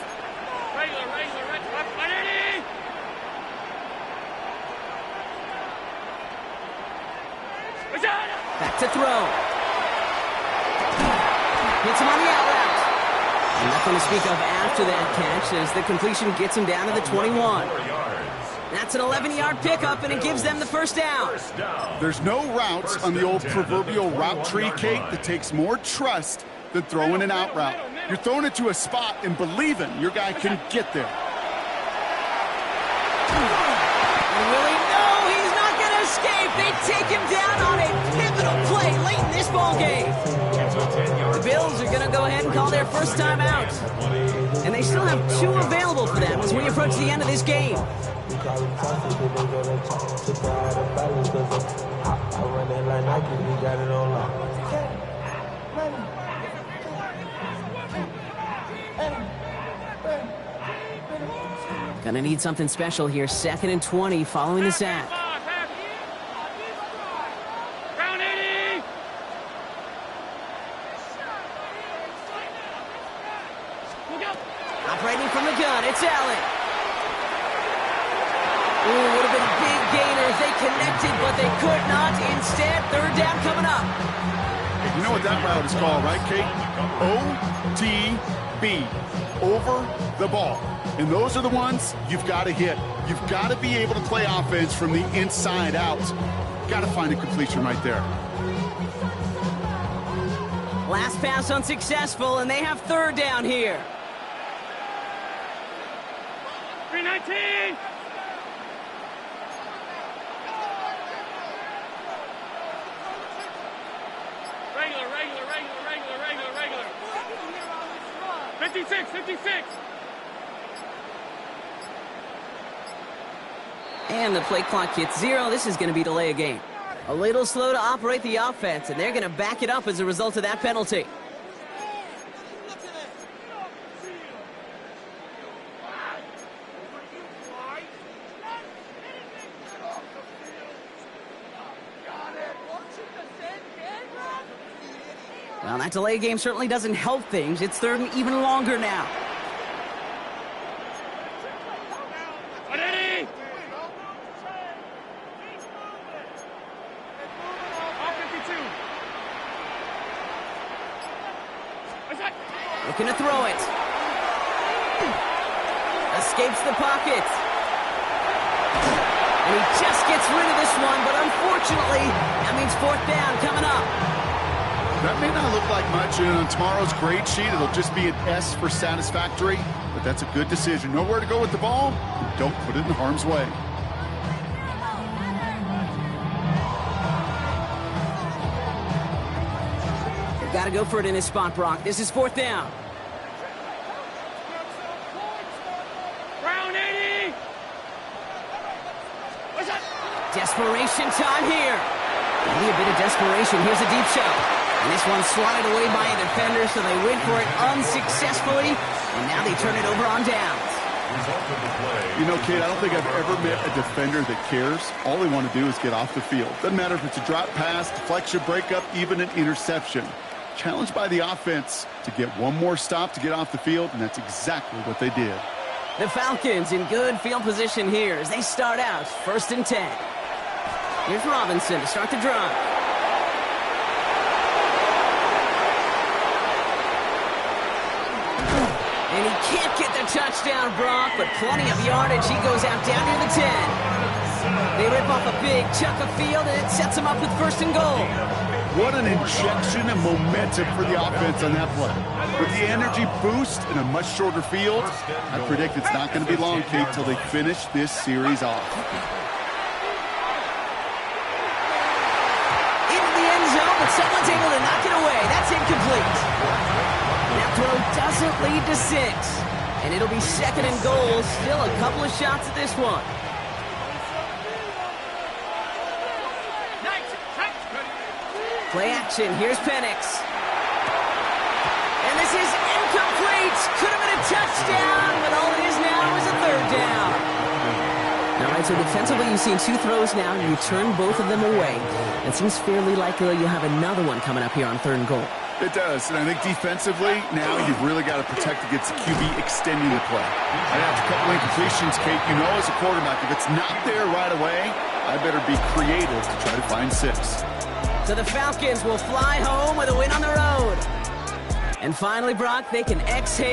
S6: Back to throw. Hits him on the out route. And nothing to speak of after that catch as the completion gets him down to the 21. That's an 11-yard pickup, and it gives them the 1st down.
S7: There's no routes on the old proverbial route tree, Kate, that takes more trust than throwing an out route. You're throwing it to a spot and believing your guy can get there.
S6: Willie, no, he's not going to escape. They take him down on a pivotal play late in this ball game. The Bills are going to go ahead and call their 1st time out. And they still have 2 available for them as we approach the end of this game. Gonna need something special here. 2nd and 20 following the sack. Operating from the gun, it's Allen. Ooh, would have been a big gainer if they connected, but they could not. Instead, third down coming up.
S7: You know what that route is called, right, Kate? OTB, over the ball. And those are the ones you've got to hit. You've got to be able to play offense from the inside out. Got to find a completion right there.
S6: Last pass unsuccessful, and they have third down here.
S8: 319. Regular. 56.
S6: And the play clock hits 0. This is going to be delay a game. A little slow to operate the offense, and they're going to back it up as a result of that penalty. Well, that delay game certainly doesn't help things. It's third and even longer now. Looking to throw it. Escapes the pocket. And he just gets rid of this one, but unfortunately, that means fourth down coming up.
S7: That may not look like much, and on tomorrow's grade sheet, it'll just be an S for satisfactory, but that's a good decision. Know where to go with the ball, don't put it in harm's way.
S6: You've got to go for it in his spot, Brock. This is fourth down.
S8: Brown 80. What's that?
S6: Desperation time here. Maybe a bit of desperation. Here's a deep shot. And this one's swatted away by a defender, so they went for it unsuccessfully. And now they turn it over on downs.
S7: You know, Kate, I don't think I've ever met a defender that cares. All they want to do is get off the field. Doesn't matter if it's a drop pass, deflection, breakup, even an interception. Challenged by the offense to get one more stop to get off the field, and that's exactly what they did.
S6: The Falcons in good field position here as they start out first and 10. Here's Robinson to start the drive. And he can't get the touchdown, Brock, but plenty of yardage. He goes out down near the 10. They rip off a big chunk of field, and it sets them up with first and goal.
S7: What an injection of momentum for the offense on that play. With the energy boost in a much shorter field, I predict it's not going to be long, Kate, till they finish this series off.
S6: Into the end zone, but someone's able to knock it away. That's incomplete. That throw doesn't lead to 6. And it'll be second and goal. Still a couple of shots at this one. Play action. Here's Penix. And this is incomplete. Could have been a touchdown, but all it is now is a third down. All right, so defensively you've seen 2 throws now, and you turn both of them away. It seems fairly likely you'll have another one coming up here on third and goal.
S7: It does, and I think defensively, now you've really got to protect against the QB extending the play. Right after a couple incompletions, Kate, you know as a quarterback, if it's not there right away, I better be creative to try to find 6.
S6: So the Falcons will fly home with a win on the road. And finally, Brock, they can exhale.